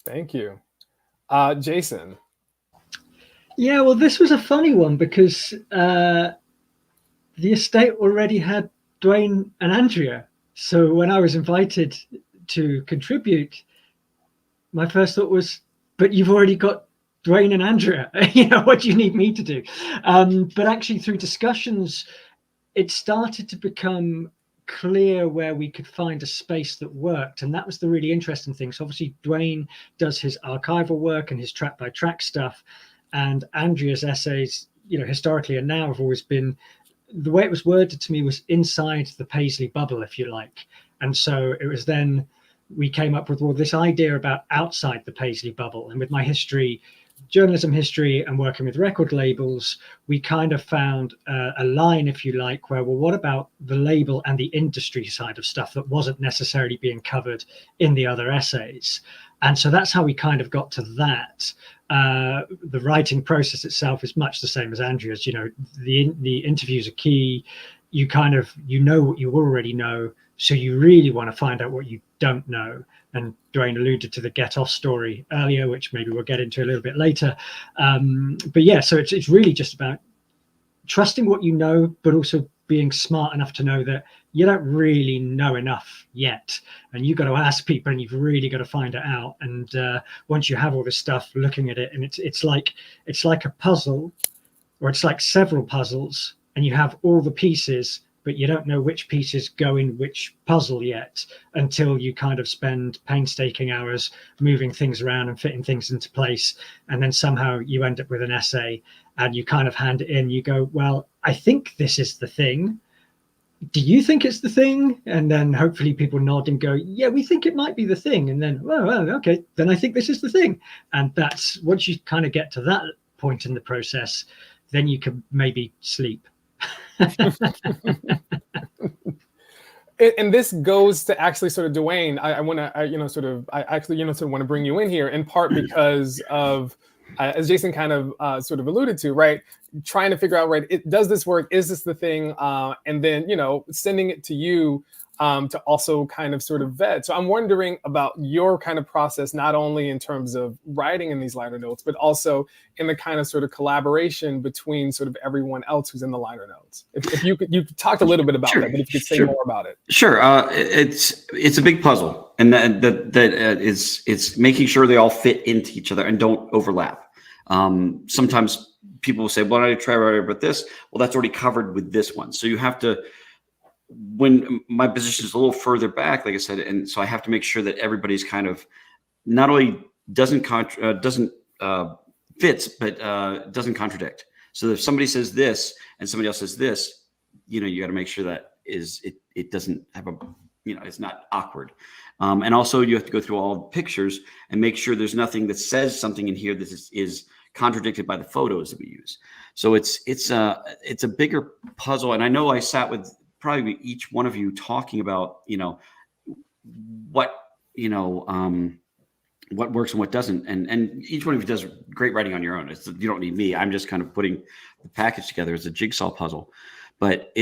C: Thank you. Jason.
F: Yeah, well, this was a funny one because the estate already had Dwayne and Andrea. So when I was invited to contribute, my first thought was, but you've already got Dwayne and Andrea. You know, what do you need me to do? But actually through discussions, it started to become clear where we could find a space that worked. And that was the really interesting thing. So obviously Dwayne does his archival work and his track by track stuff. And Andrea's essays, you know, historically and now have always been, the way it was worded to me was inside the Paisley bubble, if you like. And so it was then we came up with, well, this idea about outside the Paisley bubble. And with my history, journalism history and working with record labels, we kind of found a line, if you like, where, well, what about the label and the industry side of stuff that wasn't necessarily being covered in the other essays? And so that's how we kind of got to that. The writing process itself is much the same as Andrea's. You know, the interviews are key. You kind of, you know what you already know, so you really want to find out what you don't know. And Dwayne alluded to the Get Off story earlier, which maybe we'll get into a little bit later. But yeah, so it's really just about trusting what you know, but also being smart enough to know that you don't really know enough yet. And you've got to ask people, and you've really got to find it out. And once you have all this stuff, looking at it, and it's like a puzzle, or it's like several puzzles, and you have all the pieces, but you don't know which pieces go in which puzzle yet until you kind of spend painstaking hours moving things around and fitting things into place. And then somehow you end up with an essay and you kind of hand it in. You go, well, I think this is the thing. Do you think it's the thing? And then hopefully people nod and go, yeah, we think it might be the thing. And then, well, okay, then I think this is the thing. And that's once you kind of get to that point in the process, then you can maybe sleep.
C: And this goes to actually sort of Dwayne. I want to, I actually want to bring you in here in part because of, as Jason kind of sort of alluded to, right? Trying to figure out, right, does this work? Is this the thing? And then, sending it to you to also kind of sort of vet. So I'm wondering about your kind of process, not only in terms of writing in these liner notes, but also in the kind of sort of collaboration between sort of everyone else who's in the liner notes. If you talked a little bit about that, but if you could say more about it.
D: Sure. It's a big puzzle, and that it's making sure they all fit into each other and don't overlap. Sometimes people will say, well, I try writing about this. Well, that's already covered with this one. So you have to, when my position is a little further back, like I said, and so I have to make sure that everybody's kind of not only fits, but doesn't contradict. So if somebody says this and somebody else says this, you got to make sure that it doesn't have a, it's not awkward. And also you have to go through all the pictures and make sure there's nothing that says something in here that is contradicted by the photos that we use. So it's a bigger puzzle. And I know I sat with probably each one of you talking about, what works and what doesn't. And each one of you does great writing on your own. You don't need me. I'm just kind of putting the package together as a jigsaw puzzle. But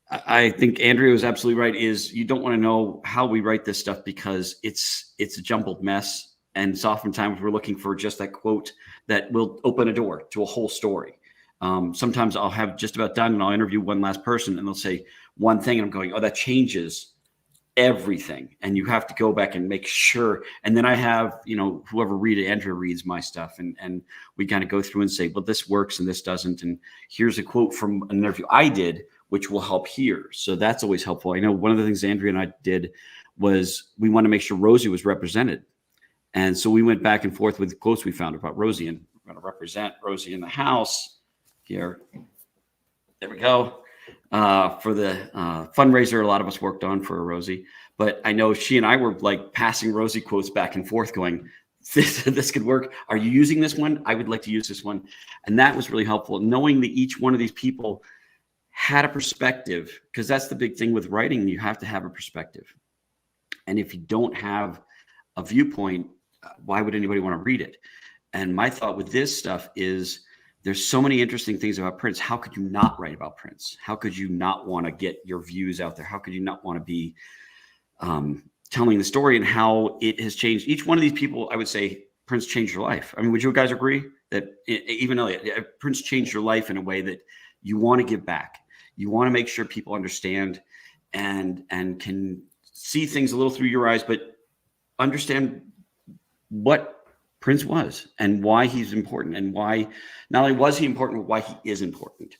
D: I think Andrea was absolutely right, is you don't want to know how we write this stuff because it's a jumbled mess. And so oftentimes we're looking for just that quote that will open a door to a whole story. Sometimes I'll have just about done and I'll interview one last person and they'll say one thing and I'm going, oh, that changes everything. And you have to go back and make sure. And then I have, whoever Andrea reads my stuff and we kind of go through and say, well, this works and this doesn't. And here's a quote from an interview I did, which will help here. So that's always helpful. I know one of the things Andrea and I did was we want to make sure Rosie was represented. And so we went back and forth with quotes we found about Rosie, and we're going to represent Rosie in the house here. There we go. For the fundraiser, a lot of us worked on for Rosie, but I know she and I were like passing Rosie quotes back and forth going, this could work. Are you using this one? I would like to use this one. And that was really helpful. Knowing that each one of these people had a perspective, because that's the big thing with writing. You have to have a perspective. And if you don't have a viewpoint, why would anybody want to read it? And my thought with this stuff is there's so many interesting things about Prince. How could you not write about Prince? How could you not want to get your views out there? How could you not want to be telling the story and how it has changed? Each one of these people, I would say, Prince changed your life. I mean, would you guys agree that even Elliott, Prince changed your life in a way that you want to give back? You want to make sure people understand and can see things a little through your eyes, but understand what Prince was and why he's important, and why not only was he important, but why he is important.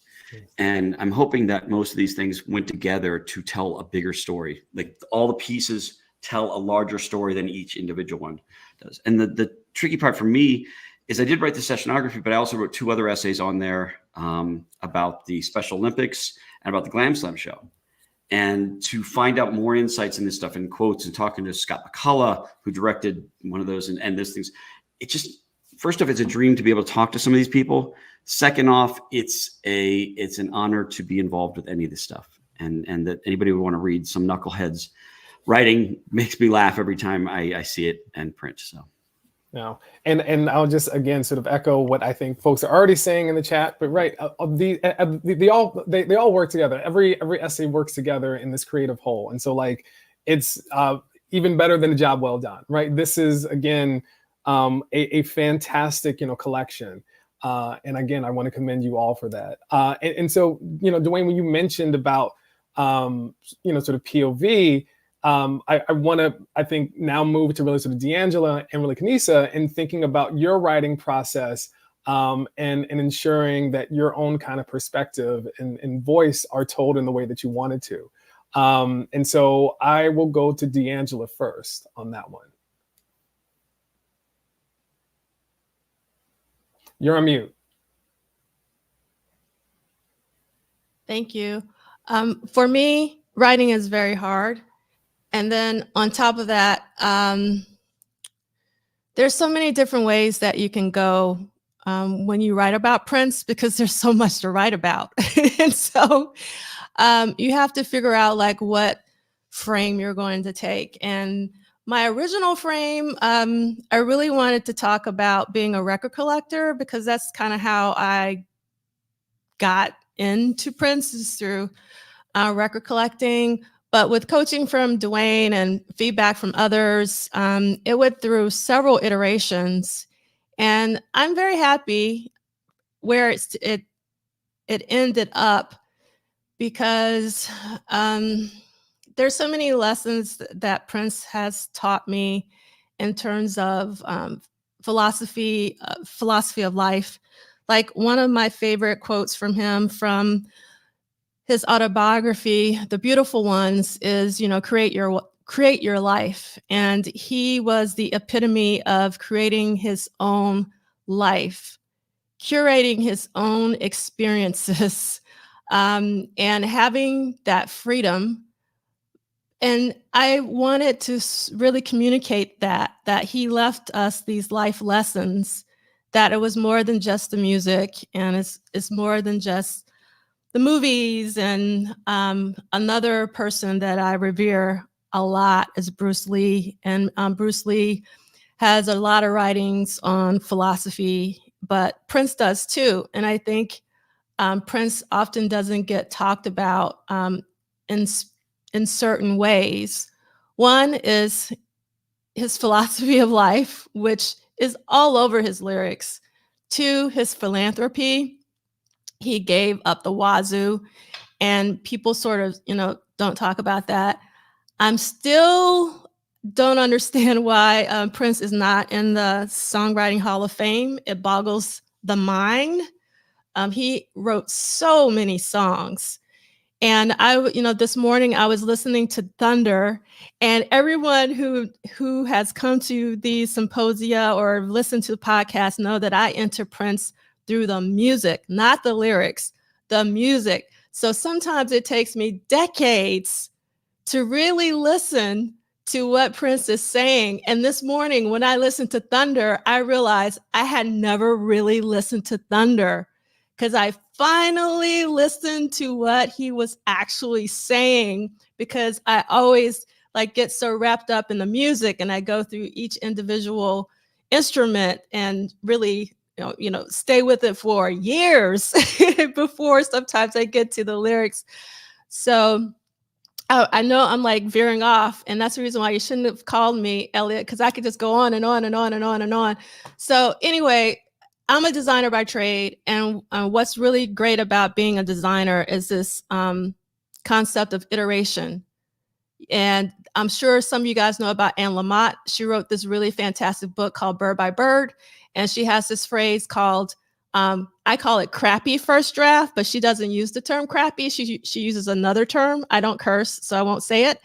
D: And I'm hoping that most of these things went together to tell a bigger story. Like all the pieces tell a larger story than each individual one does. And the tricky part for me is I did write the sessionography, but I also wrote 2 other essays on there about the Special Olympics and about the Glam Slam show. And to find out more insights in this stuff and quotes, and talking to Scott McCullough, who directed one of those and those things, it just, first off, it's a dream to be able to talk to some of these people. Second off, it's an honor to be involved with any of this stuff, and that anybody would want to read some knuckleheads writing makes me laugh every time I see it and print. So.
C: No, and I'll just again sort of echo what I think folks are already saying in the chat. But right, they all work together. Every essay works together in this creative whole, and so like it's even better than a job well done. Right, this is again a fantastic collection, and again I want to commend you all for that. And so Dwayne, when you mentioned about sort of POV. I want to, I think, now move to really sort of D'Angela and really KaNisa, and thinking about your writing process and ensuring that your own kind of perspective and voice are told in the way that you wanted to. And so I will go to D'Angela first on that one. You're on mute.
A: Thank you. For me, writing is very hard. And then on top of that, there's so many different ways that you can go when you write about Prince, because there's so much to write about. And so you have to figure out like what frame you're going to take. And my original frame, I really wanted to talk about being a record collector, because that's kind of how I got into Prince, is through record collecting. But with coaching from Dwayne and feedback from others, it went through several iterations. And I'm very happy where it ended up, because there's so many lessons that Prince has taught me in terms of philosophy of life. Like one of my favorite quotes from him from his autobiography, The Beautiful Ones, is, create your life. And he was the epitome of creating his own life, curating his own experiences, and having that freedom. And I wanted to really communicate that he left us these life lessons, that it was more than just the music, and it's more than just the movies. And another person that I revere a lot is Bruce Lee. And Bruce Lee has a lot of writings on philosophy, but Prince does too. And I think Prince often doesn't get talked about in certain ways. One is his philosophy of life, which is all over his lyrics. Two, his philanthropy. He gave up the wazoo, and people sort of, don't talk about that. I'm still don't understand why Prince is not in the Songwriting Hall of Fame. It boggles the mind. He wrote so many songs. And this morning I was listening to Thunder, and everyone who has come to these symposia or listened to podcasts know that I enter Prince through the music, not the lyrics, the music. So sometimes it takes me decades to really listen to what Prince is saying. And this morning when I listened to Thunder, I realized I had never really listened to Thunder, because I finally listened to what he was actually saying, because I always get so wrapped up in the music, and I go through each individual instrument and really stay with it for years before sometimes I get to the lyrics. So I know I'm veering off, and that's the reason why you shouldn't have called me, Elliott, because I could just go on and on and on and on and on. So anyway, I'm a designer by trade, and what's really great about being a designer is this concept of iteration. And I'm sure some of you guys know about Anne Lamott. She wrote this really fantastic book called Bird by Bird, and she has this phrase called, I call it crappy first draft, but she doesn't use the term crappy. She uses another term. I don't curse, so I won't say it.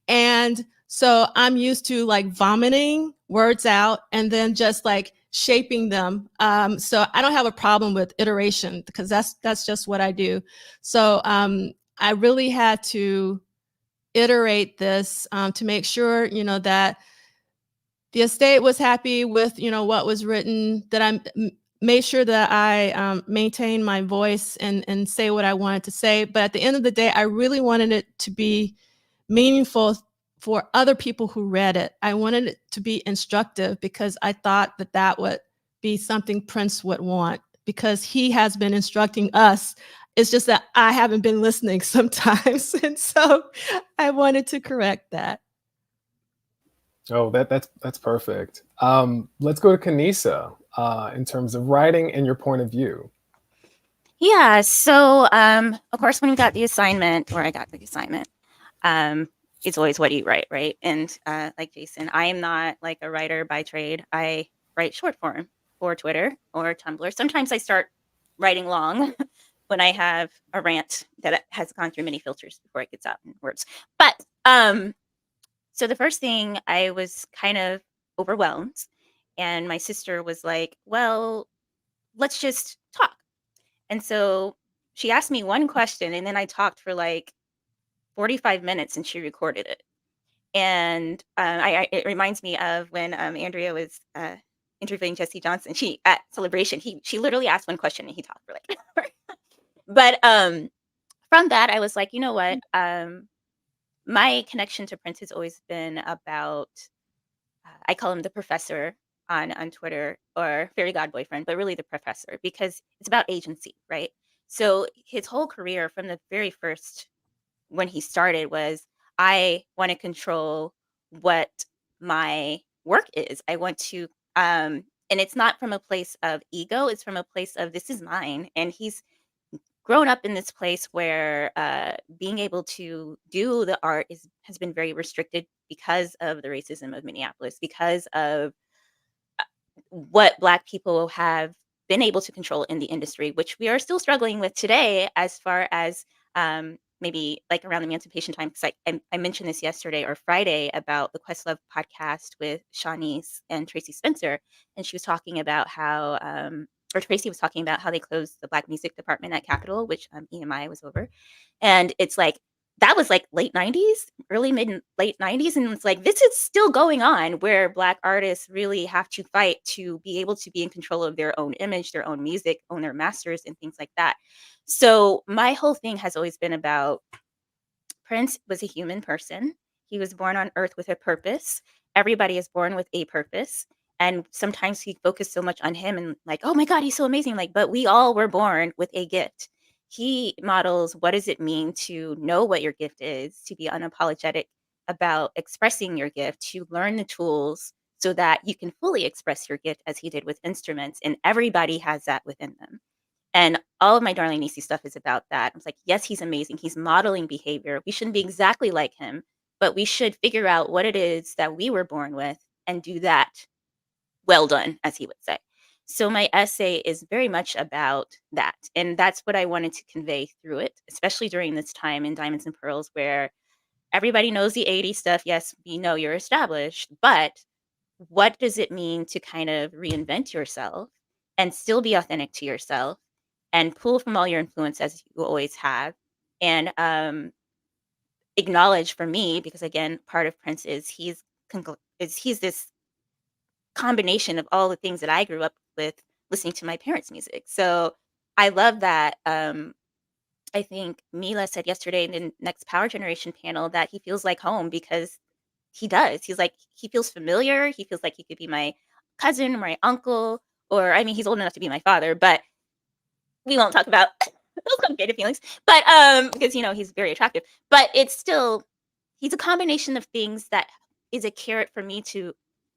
A: And so I'm used to vomiting words out and then just shaping them. So I don't have a problem with iteration, because that's just what I do. So I really had to iterate this to make sure, that the estate was happy with, what was written, that I made sure that I maintain my voice and say what I wanted to say. But at the end of the day, I really wanted it to be meaningful for other people who read it. I wanted it to be instructive, because I thought that would be something Prince would want, because he has been instructing us. It's just that I haven't been listening sometimes. And so I wanted to correct that.
C: Oh, that's perfect. Let's go to KaNisa in terms of writing and your point of view.
G: Yeah. So, of course, when you got the assignment, or I got the assignment, it's always what do you write, right? And like Jason, I am not a writer by trade. I write short form. for Twitter or Tumblr. Sometimes I start writing long when I have a rant that has gone through many filters before it gets out in words. But so the first thing, I was kind of overwhelmed, and my sister was like, well, let's just talk. And so she asked me one question, and then I talked for like 45 minutes, and she recorded it. And it reminds me of when Andrea was interviewing Jesse Johnson. She at Celebration, she literally asked one question and he talked for like. But from that, I was like, you know what? My connection to Prince has always been about. I call him the professor on Twitter, or fairy god boyfriend, but really the professor, because it's about agency, right? So his whole career from the very first, when he started, was I want to control what my work is. I want to, and it's not from a place of ego. It's from a place of this is mine. And he's grown up in this place where being able to do the art has been very restricted because of the racism of Minneapolis, because of what Black people have been able to control in the industry, which we are still struggling with today, as far as maybe like around Emancipation time. Because I mentioned this yesterday or Friday about the Questlove podcast with Shawnice and Tracy Spencer, and she was talking about how, or Tracy was talking about how they closed the Black music department at Capitol, which EMI was over, and it's like that was like late 90s, early mid late 90s, and it's like this is still going on, where Black artists really have to fight to be able to be in control of their own image, their own music, own their masters, and things like that. So my whole thing has always been about Prince was a human person. He was born on earth with a purpose. Everybody is born with a purpose. And sometimes we focus so much on him and like, oh my God, he's so amazing. Like, but we all were born with a gift. He models what does it mean to know what your gift is, to be unapologetic about expressing your gift, to learn the tools so that you can fully express your gift, as he did with instruments. And everybody has that within them. And all of my Darling Nisi stuff is about that. I was like, yes, he's amazing. He's modeling behavior. We shouldn't be exactly like him, but we should figure out what it is that we were born with and do that well done, as he would say. So my essay is very much about that. And that's what I wanted to convey through it, especially during this time in Diamonds and Pearls, where everybody knows the 80s stuff. Yes, we know you're established, but what does it mean to kind of reinvent yourself and still be authentic to yourself and pull from all your influence as you always have, and acknowledge, for me, because again, part of Prince is he's this combination of all the things that I grew up with listening to my parents' music. So I love that. I think Mila said yesterday in the next Power Generation panel that he feels like home, because he does. He's like, he feels familiar. He feels like he could be my cousin or my uncle, or I mean, he's old enough to be my father, but we won't talk about those complicated feelings. But because he's very attractive, but it's still, he's a combination of things that is a carrot for me to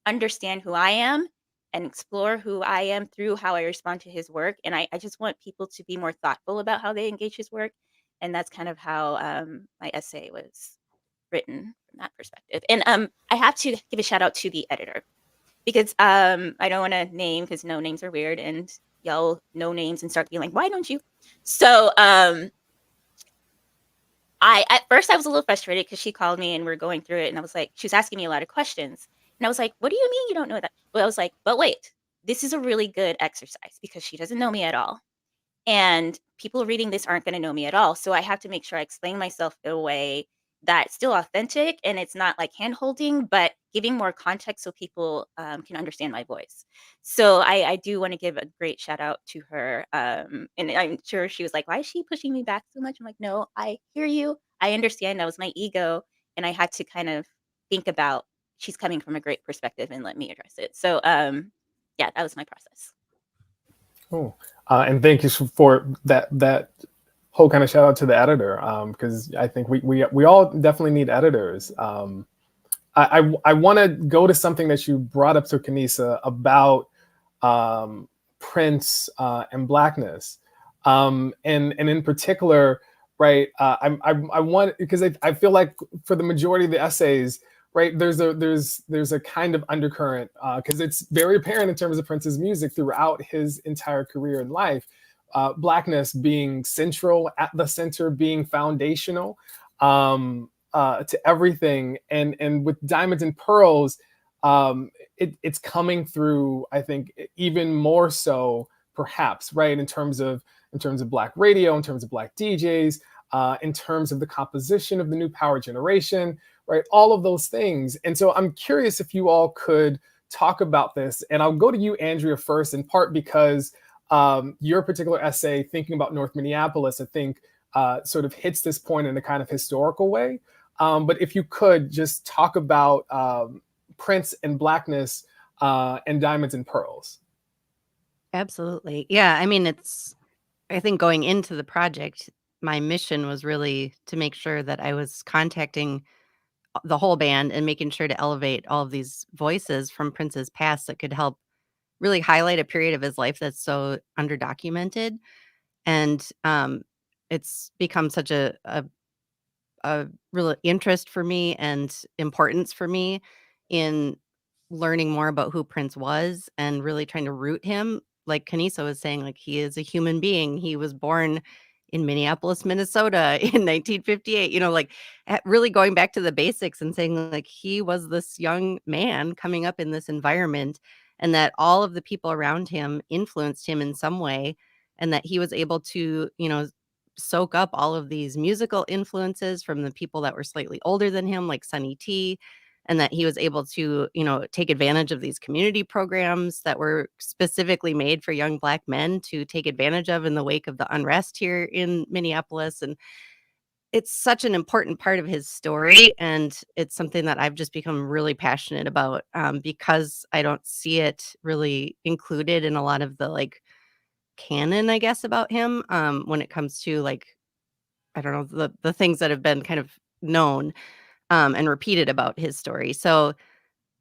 G: understand who I am and explore who I am through how I respond to his work. And I just want people to be more thoughtful about how they engage his work. And that's kind of how my essay was written from that perspective. And I have to give a shout out to the editor, because I don't want to name, because no names are weird, and y'all know names and start being like, why don't you? So at first I was a little frustrated because she called me and we're going through it, and I was like, she was asking me a lot of questions. And I was like, what do you mean you don't know that? Well, I was like, but wait, this is a really good exercise, because she doesn't know me at all. And people reading this aren't going to know me at all. So I have to make sure I explain myself in a way that's still authentic, and it's not like hand holding, but giving more context so people can understand my voice. So I do want to give a great shout out to her. And I'm sure she was like, why is she pushing me back so much? I'm like, no, I hear you. I understand. That was my ego. And I had to kind of think about, she's coming from a great perspective, and let me address it. So yeah, that was my process. Cool.
C: And thank you for that whole kind of shout out to the editor, because I think we all definitely need editors. I want to go to something that you brought up to KaNisa about Prince and Blackness, and in particular, right? I want, because I feel like for the majority of the essays, right? There's a kind of undercurrent because it's very apparent in terms of Prince's music throughout his entire career and life. Blackness being central, at the center, being foundational to everything, and with Diamonds and Pearls, it's coming through, I think, even more so, perhaps, right, in terms of Black radio, in terms of Black DJs, in terms of the composition of the new power generation, right, all of those things. And so I'm curious if you all could talk about this, and I'll go to you, Andrea, first, in part because your particular essay, thinking about North Minneapolis, I think sort of hits this point in a kind of historical way. But if you could just talk about Prince and Blackness and Diamonds and Pearls.
E: Absolutely. Yeah. I mean, I think going into the project, my mission was really to make sure that I was contacting the whole band and making sure to elevate all of these voices from Prince's past that could help really highlight a period of his life that's so underdocumented. And it's become such a real interest for me and importance for me in learning more about who Prince was and really trying to root him. Like KaNisa was saying, like, he is a human being. He was born in Minneapolis, Minnesota in 1958, like really going back to the basics and saying, like, he was this young man coming up in this environment, and that all of the people around him influenced him in some way, and that he was able to, soak up all of these musical influences from the people that were slightly older than him, like Sonny T, and that he was able to, take advantage of these community programs that were specifically made for young Black men to take advantage of in the wake of the unrest here in Minneapolis. And it's such an important part of his story, and it's something that I've just become really passionate about because I don't see it really included in a lot of the canon, I guess, about him when it comes to I don't know, the things that have been kind of known and repeated about his story. So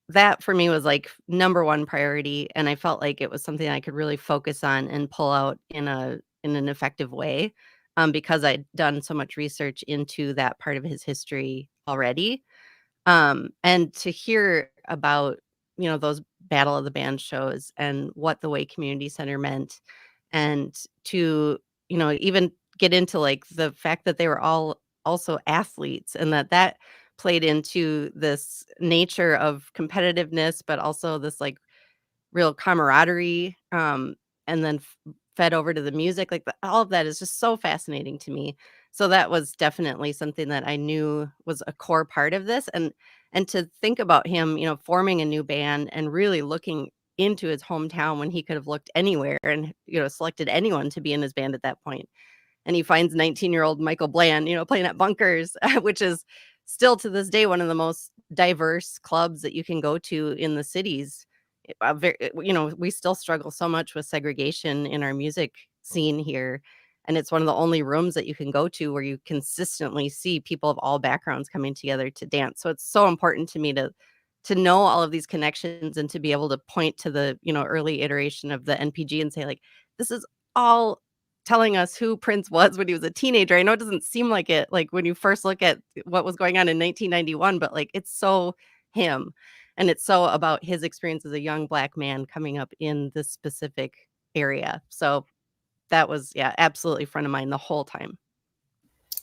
E: that for me was number one priority, and I felt like it was something I could really focus on and pull out in an effective way because I'd done so much research into that part of his history already. And to hear about those Battle of the Band shows and what the Way Community Center meant, and to even get into the fact that they were all also athletes, and that played into this nature of competitiveness, but also this real camaraderie, and then fed over to the music. All of that is just so fascinating to me. So that was definitely something that I knew was a core part of this, and to think about him, forming a new band and really looking into his hometown when he could have looked anywhere and selected anyone to be in his band at that point. And he finds 19-year-old Michael Bland, playing at Bunkers, which is still to this day one of the most diverse clubs that you can go to in the cities. We still struggle so much with segregation in our music scene here, and it's one of the only rooms that you can go to where you consistently see people of all backgrounds coming together to dance. So it's so important to me to know all of these connections and to be able to point to the early iteration of the NPG and say, this is all telling us who Prince was when he was a teenager. I know it doesn't seem like it, when you first look at what was going on in 1991, but it's so him. And it's so about his experience as a young Black man coming up in this specific area. So that was, absolutely front of mind the whole time.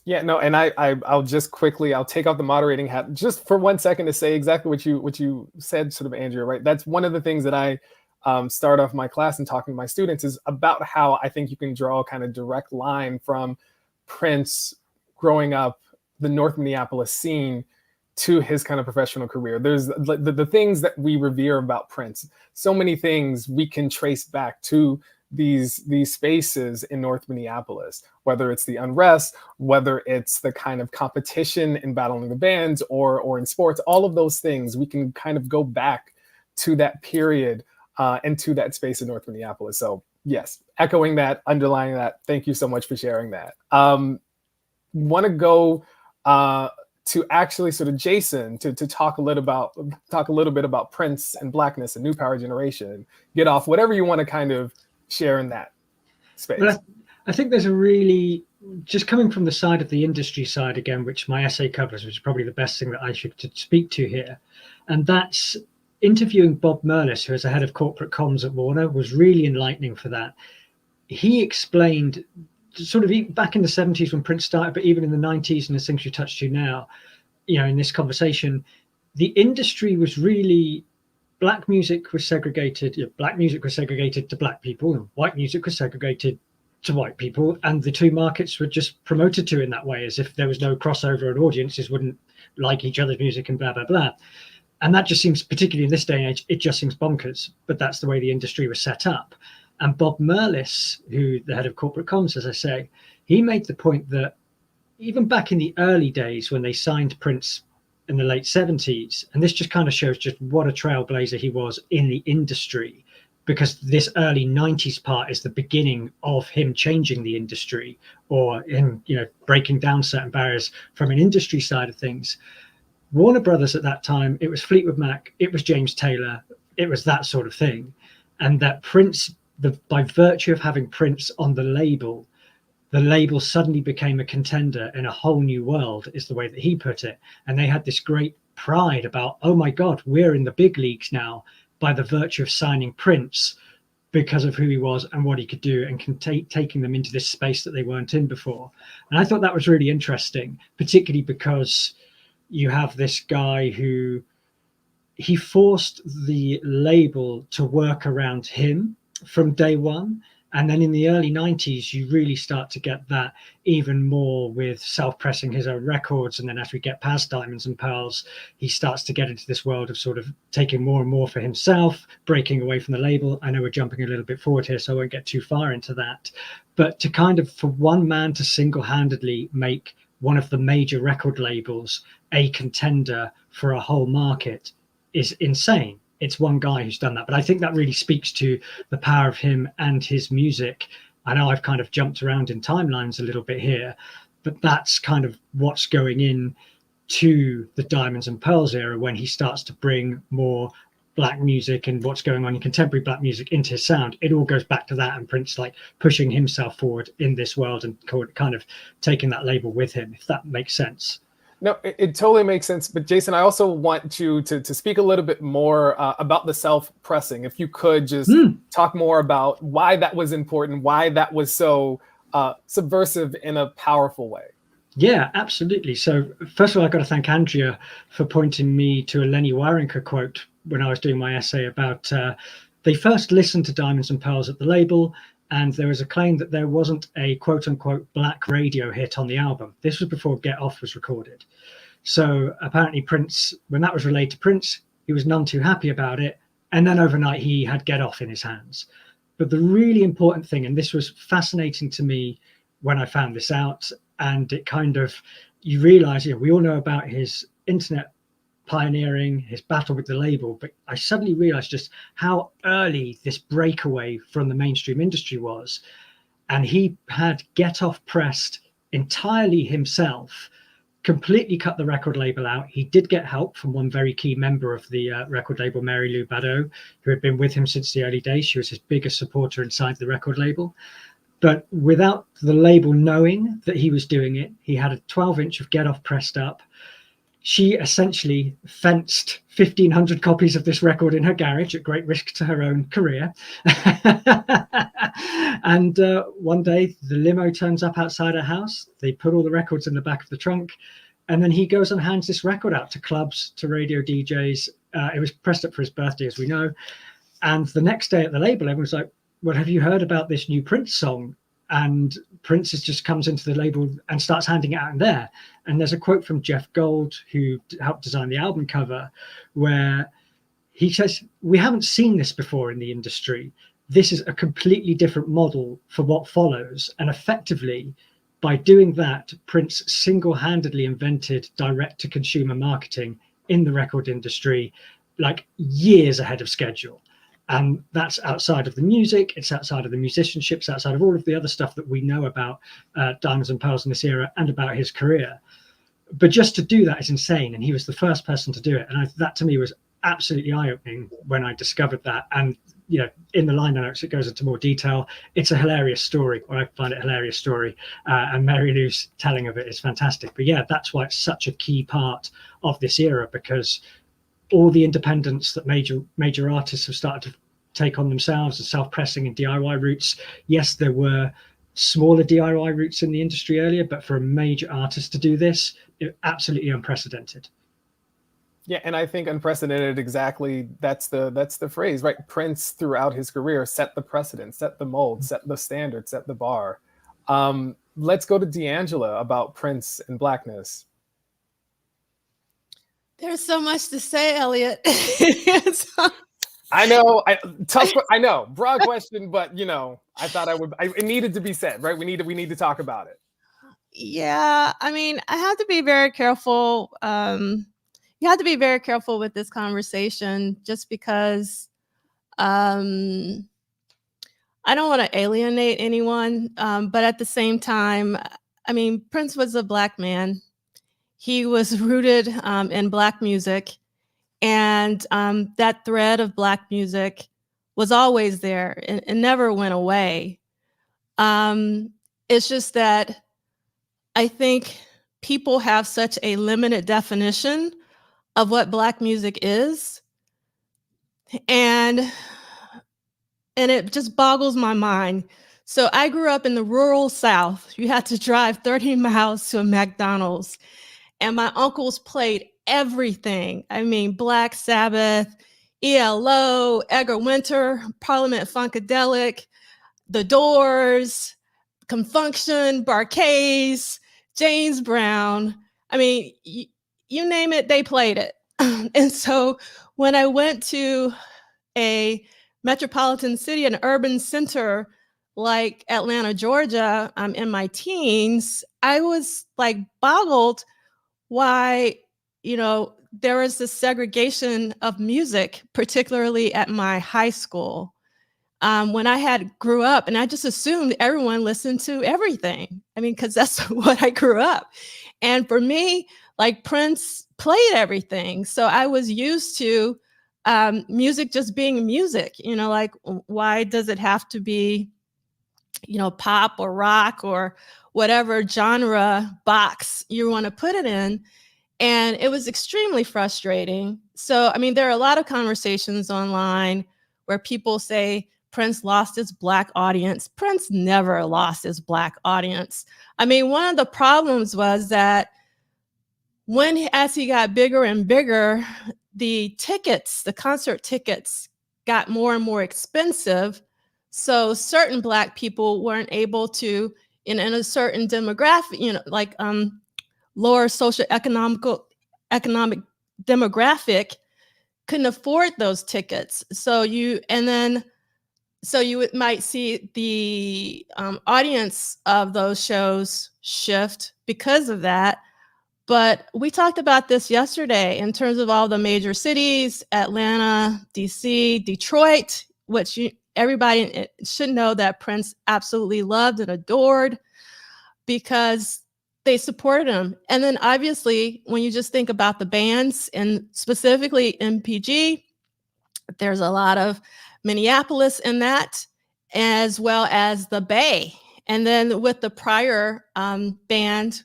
C: Yeah, no, and I'll just quickly, I'll take off the moderating hat just for 1 second to say exactly what you said, sort of, Andrea, right? That's one of the things that I start off my class and talking to my students is about how I think you can draw a kind of direct line from Prince growing up the North Minneapolis scene to his kind of professional career. There's the things that we revere about Prince. So many things we can trace back to these spaces in North Minneapolis, whether it's the unrest, whether it's the kind of competition in battling the bands or in sports, all of those things, we can kind of go back to that period and to that space in North Minneapolis. So yes, echoing that, underlining that, thank you so much for sharing that. Want to go to actually sort of Jason to talk a little bit about Prince and Blackness and New Power Generation. Get off whatever you want to kind of share in that space.
F: Well, I think there's a really, just coming from the side of the industry side again, which my essay covers, which is probably the best thing that I should speak to here. And that's interviewing Bob Merlis, who is the head of corporate comms at Warner, was really enlightening for that. He explained sort of back in the 70s when Prince started, but even in the 90s and the things you touched to now, you know, in this conversation, the industry was really, black music was segregated to black people, and white music was segregated to white people, and the two markets were just promoted to in that way, as if there was no crossover and audiences wouldn't like each other's music and blah, blah, blah. And that just seems, particularly in this day and age, it just seems bonkers, but that's the way the industry was set up. And Bob Merlis, who the head of corporate comms, as I say, he made the point that even back in the early days when they signed Prince in the late 70s, and this just kind of shows just what a trailblazer he was in the industry, because this early 90s part is the beginning of him changing the industry, or him, you know, breaking down certain barriers from an industry side of things. Warner Brothers at that time, it was Fleetwood Mac, it was James Taylor, it was that sort of thing. And that Prince, by virtue of having Prince on the label suddenly became a contender in a whole new world, is the way that he put it. And they had this great pride about, oh my God, we're in the big leagues now by the virtue of signing Prince, because of who he was and what he could do, and taking them into this space that they weren't in before. And I thought that was really interesting, particularly because you have this guy who, he forced the label to work around him from day one. And then in the early 90s, you really start to get that even more with self-pressing his own records. And then as we get past Diamonds and Pearls, he starts to get into this world of sort of taking more and more for himself, breaking away from the label. I know we're jumping a little bit forward here, so I won't get too far into that. But to kind of, for one man to single-handedly make one of the major record labels a contender for a whole market is insane. It's one guy who's done that, but I think that really speaks to the power of him and his music. I know I've kind of jumped around in timelines a little bit here, but that's kind of what's going in to the Diamonds and Pearls era, when he starts to bring more black music and what's going on in contemporary black music into his sound. It all goes back to that, and Prince like pushing himself forward in this world and kind of taking that label with him, if that makes sense.
C: No, it totally makes sense. But Jason, I also want you to speak a little bit more about the self-pressing. If you could just talk more about why that was important, why that was so subversive in a powerful way.
F: Yeah, absolutely. So first of all, I've got to thank Andrea for pointing me to a Lenny Waronker quote when I was doing my essay about they first listened to Diamonds and Pearls at the label, and there was a claim that there wasn't a quote-unquote black radio hit on the album. This was before Get Off was recorded. So apparently Prince, when that was relayed to Prince, he was none too happy about it. And then overnight he had Get Off in his hands. But the really important thing, and this was fascinating to me when I found this out, and it kind of, you realize, you know, we all know about his internet pioneering, his battle with the label, but I suddenly realized just how early this breakaway from the mainstream industry was. And he had Get Off pressed entirely himself, completely cut the record label out. He did get help from one very key member of the record label, Mary Lou Badeau, who had been with him since the early days. She was his biggest supporter inside the record label. But without the label knowing that he was doing it, he had a 12-inch of Get Off pressed up. She essentially fenced 1,500 copies of this record in her garage at great risk to her own career. And one day the limo turns up outside her house. They put all the records in the back of the trunk. And then he goes and hands this record out to clubs, to radio DJs. It was pressed up for his birthday, as we know. And the next day at the label, everyone's like, well, have you heard about this new Prince song? And Prince just comes into the label and starts handing it out in there. And there's a quote from Jeff Gold, who helped design the album cover, where he says, we haven't seen this before in the industry. This is a completely different model for what follows. And effectively, by doing that, Prince single-handedly invented direct-to-consumer marketing in the record industry, like years ahead of schedule. And that's outside of the music, it's outside of the musicianship, it's outside of all of the other stuff that we know about Diamonds and Pearls in this era and about his career. But just to do that is insane. And he was the first person to do it. And that to me was absolutely eye-opening when I discovered that. And in the liner notes, it goes into more detail. It's a hilarious story, or I find it a hilarious story. And Mary Lou's telling of it is fantastic. But yeah, that's why it's such a key part of this era, because all the independence that major artists have started to take on themselves, and self-pressing and DIY routes. Yes, there were smaller DIY routes in the industry earlier, but for a major artist to do this, absolutely unprecedented.
C: Yeah, and I think unprecedented, exactly, that's the phrase, right? Prince throughout his career set the precedent, set the mold, set the standard, set the bar. Let's go to D'Angela about Prince and Blackness.
A: There's so much to say, Elliott.
C: I know, tough. I know, broad question, but I thought it needed to be said, right? We need to talk about it.
A: Yeah, I mean, I have to be very careful. You have to be very careful with this conversation, just because I don't want to alienate anyone, but at the same time, I mean, Prince was a Black man. He was rooted in Black music, and that thread of Black music was always there and never went away. It's just that I think people have such a limited definition of what Black music is, and it just boggles my mind. So I grew up in the rural South. You had to drive 30 miles to a McDonald's, and my uncles played everything. I mean, Black Sabbath, ELO, Edgar Winter, Parliament Funkadelic, The Doors, Confunction, Bar-Kays, James Brown. I mean, you name it, they played it. And so when I went to a metropolitan city, an urban center like Atlanta, Georgia, in my teens, I was like boggled why, there was this segregation of music, particularly at my high school. When I grew up, and I just assumed everyone listened to everything. I mean, because that's what I grew up. And for me, like, Prince played everything. So I was used to music just being music, like, why does it have to be, pop or rock or whatever genre box you want to put it in? And it was extremely frustrating. So, I mean, there are a lot of conversations online where people say Prince lost his Black audience. Prince never lost his Black audience. I mean, one of the problems was that as he got bigger and bigger, the concert tickets got more and more expensive. So certain Black people weren't able to, in a certain demographic, like lower economic demographic, couldn't afford those tickets. So you might see the audience of those shows shift because of that. But we talked about this yesterday in terms of all the major cities: Atlanta, DC, Detroit, which everybody should know that Prince absolutely loved and adored because they supported him. And then obviously, when you just think about the bands, and specifically MPG, there's a lot of Minneapolis in that, as well as the Bay. And then with the prior band,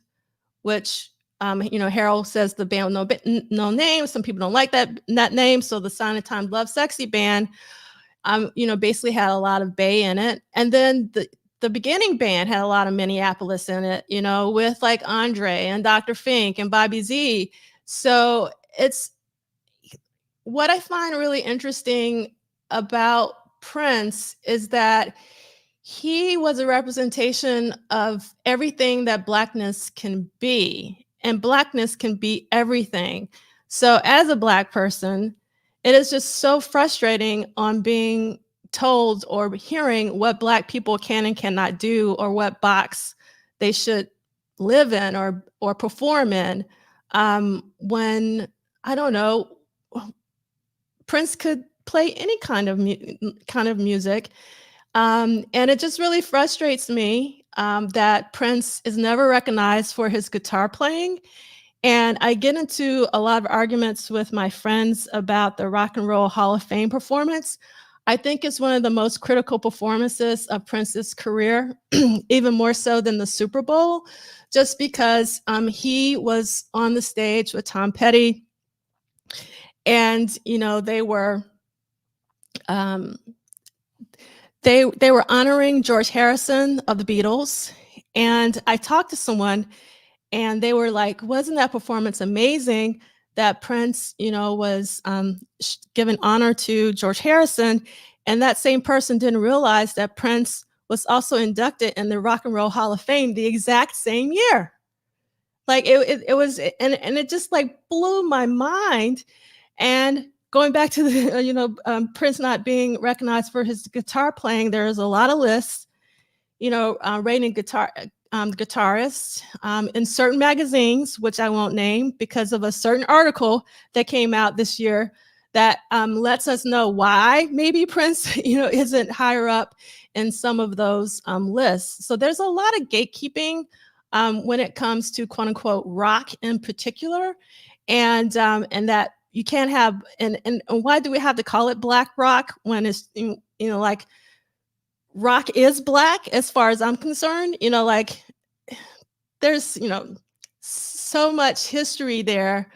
A: which Harold says the band with no name. Some people don't like that name. So the Sign of Time Love Sexy band, basically had a lot of Bay in it. And then the beginning band had a lot of Minneapolis in it, with like Andre and Dr. Fink and Bobby Z. So it's what I find really interesting about Prince is that he was a representation of everything that Blackness can be. And Blackness can be everything. So as a Black person, it is just so frustrating on being told or hearing what Black people can and cannot do, or what box they should live in or perform in, when, I don't know, Prince could play any kind of music. And it just really frustrates me that Prince is never recognized for his guitar playing. And I get into a lot of arguments with my friends about the Rock and Roll Hall of Fame performance. I think it's one of the most critical performances of Prince's career, even more so than the Super Bowl, just because he was on the stage with Tom Petty, and they were they were honoring George Harrison of the Beatles. And I talked to someone, and they were like, "Wasn't that performance amazing? That Prince, was giving honor to George Harrison." And that same person didn't realize that Prince was also inducted in the Rock and Roll Hall of Fame the exact same year. Like it was, and it just like blew my mind. And going back to the, Prince not being recognized for his guitar playing, there is a lot of lists, rating guitarists in certain magazines, which I won't name because of a certain article that came out this year that lets us know why maybe Prince, isn't higher up in some of those lists. So there's a lot of gatekeeping when it comes to quote unquote rock in particular, and that you can't have, and why do we have to call it black rock when it's like rock is black as far as I'm concerned? Like there's so much history there.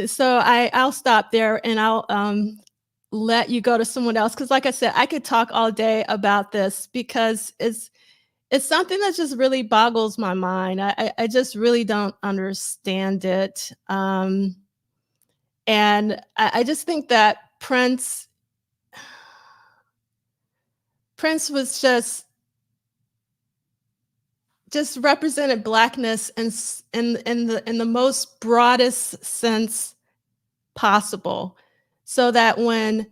A: So I'll stop there, and I'll let you go to someone else, because like I said, I could talk all day about this because it's something that just really boggles my mind. I just really don't understand it. And I just think that Prince was just represented Blackness in the most broadest sense possible, so that when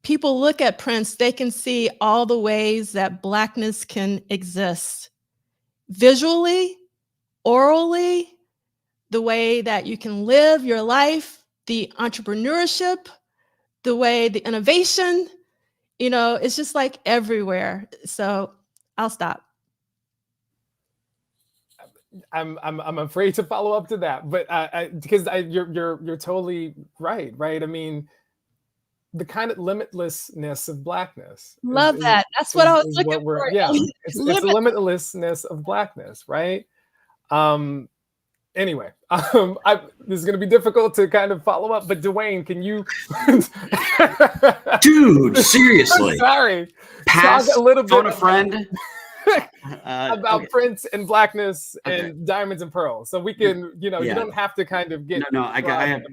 A: people look at Prince, they can see all the ways that Blackness can exist visually, orally, the way that you can live your life, the entrepreneurship, the way, the innovation, it's just like everywhere. So I'll stop.
C: I'm afraid to follow up to that, but because you're totally right. I mean, the kind of limitlessness of Blackness.
A: Love that. That's what I was looking for.
C: Yeah, it's the limitlessness of Blackness, right? Anyway, this is going to be difficult to kind of follow up, but Dwayne, can you?
D: Dude, seriously.
C: I'm sorry.
D: Pass.
C: Talk a little bit
D: Phone a friend.
C: about
D: okay.
C: Prince and Blackness and Diamonds and Pearls, so we can, you don't have to kind of get.
D: No, I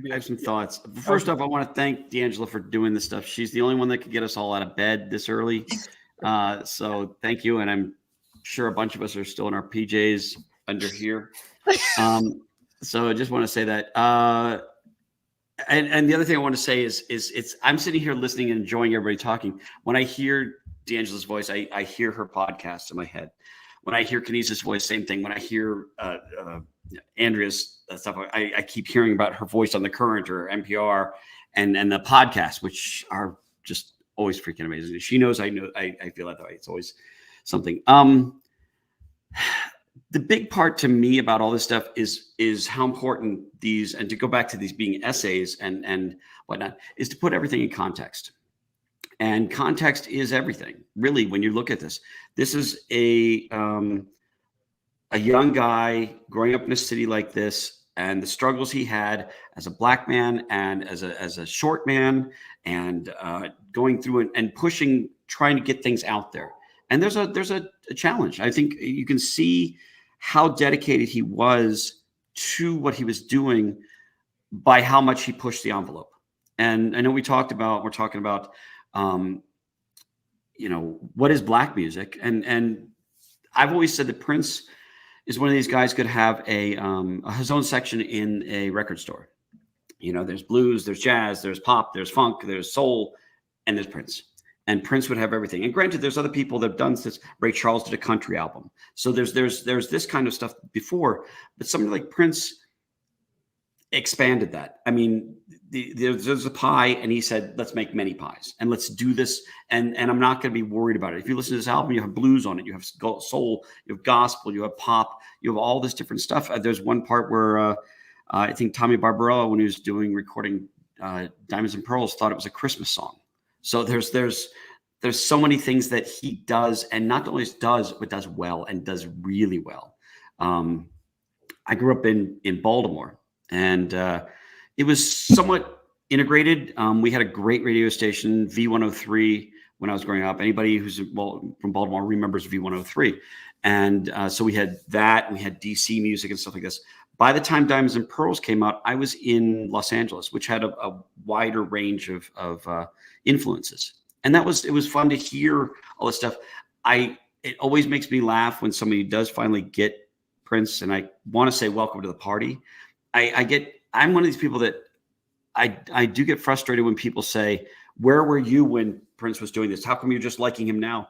D: have some thoughts. First off, I want to thank D'Angela for doing this stuff. She's the only one that could get us all out of bed this early. So thank you, and I'm sure a bunch of us are still in our PJs under here. So I just want to say that. And the other thing I want to say is it's I'm sitting here listening and enjoying everybody talking. When I hear D'Angela's voice, I hear her podcast in my head. When I hear KaNisa's voice, same thing. When I hear Andrea's stuff, I keep hearing about her voice on The Current or NPR and the podcast, which are just always freaking amazing. She knows I know I feel that way. It's always something. The big part to me about all this stuff is how important these, and to go back to these being essays and whatnot, is to put everything in context. And context is everything, really, when you look at this. This is a young guy growing up in a city like this, and the struggles he had as a Black man and as a short man, and going through and pushing, trying to get things out there. And there's a challenge. I think you can see how dedicated he was to what he was doing by how much he pushed the envelope. And I know we're talking about what is Black music, and I've always said that Prince is one of these guys could have his own section in a record store. There's blues, there's jazz, there's pop, there's funk, there's soul, and there's Prince. And Prince would have everything. And granted, there's other people that have done this. Ray Charles did a country album, so there's this kind of stuff before. But somebody like Prince expanded that. I mean, there's a pie, and he said, let's make many pies, and let's do this. And I'm not going to be worried about it. If you listen to this album, you have blues on it, you have soul, you have gospel, you have pop, you have all this different stuff. There's one part where I think Tommy Barbarella, when he was recording Diamonds and Pearls, thought it was a Christmas song. So there's so many things that he does, and not only does, but does well and does really well. I grew up in Baltimore, and it was somewhat integrated. We had a great radio station, V103, when I was growing up. Anybody who's from Baltimore remembers V103. And so we had that, we had DC music and stuff like this. By the time Diamonds and Pearls came out, I was in Los Angeles, which had a wider range of influences. And it was fun to hear all this stuff. It always makes me laugh when somebody does finally get Prince, and I want to say welcome to the party. I'm one of these people that I do get frustrated when people say, where were you when Prince was doing this? How come you're just liking him now?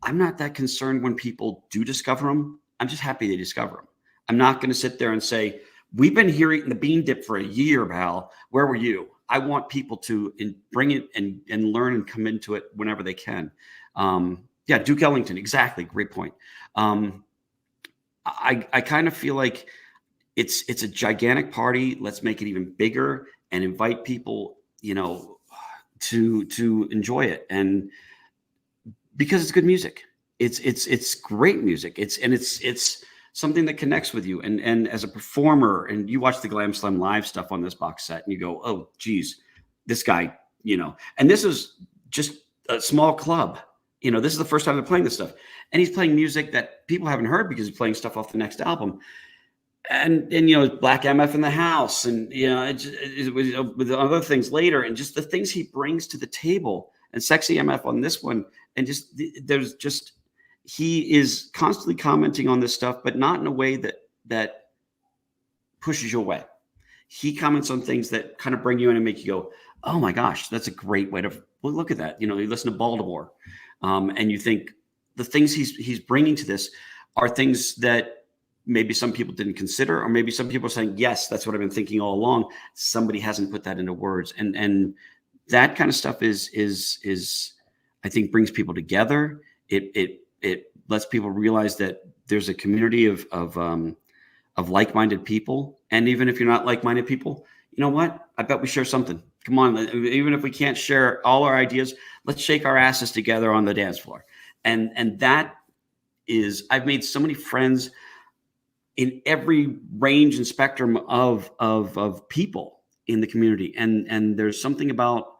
D: I'm not that concerned when people do discover him. I'm just happy they discover him. I'm not going to sit there and say, we've been here eating the bean dip for a year, Val. Where were you? I want people to bring it and learn and come into it whenever they can. Yeah, Duke Ellington, exactly. Great point. I kind of feel like it's a gigantic party. Let's make it even bigger and invite people, to enjoy it. And because it's good music, it's great music. It's something that connects with you. And as a performer, and you watch the Glam Slam live stuff on this box set, and you go, oh, geez, this guy, and this is just a small club. This is the first time they're playing this stuff. And he's playing music that people haven't heard because he's playing stuff off the next album. And Black MF in the house, and with other things later, and just the things he brings to the table, and Sexy MF on this one, and he is constantly commenting on this stuff, but not in a way that pushes you away. He comments on things that kind of bring you in and make you go, oh my gosh, that's a great way to look at that. You listen to Baltimore, and you think the things he's bringing to this are things that maybe some people didn't consider, or maybe some people are saying, yes, that's what I've been thinking all along. Somebody hasn't put that into words. And that kind of stuff is I think brings people together. It lets people realize that there's a community of like-minded people. And even if you're not like-minded people, you know what? I bet we share something. Come on, even if we can't share all our ideas, let's shake our asses together on the dance floor. And that is, I've made so many friends in every range and spectrum of people in the community. And there's something about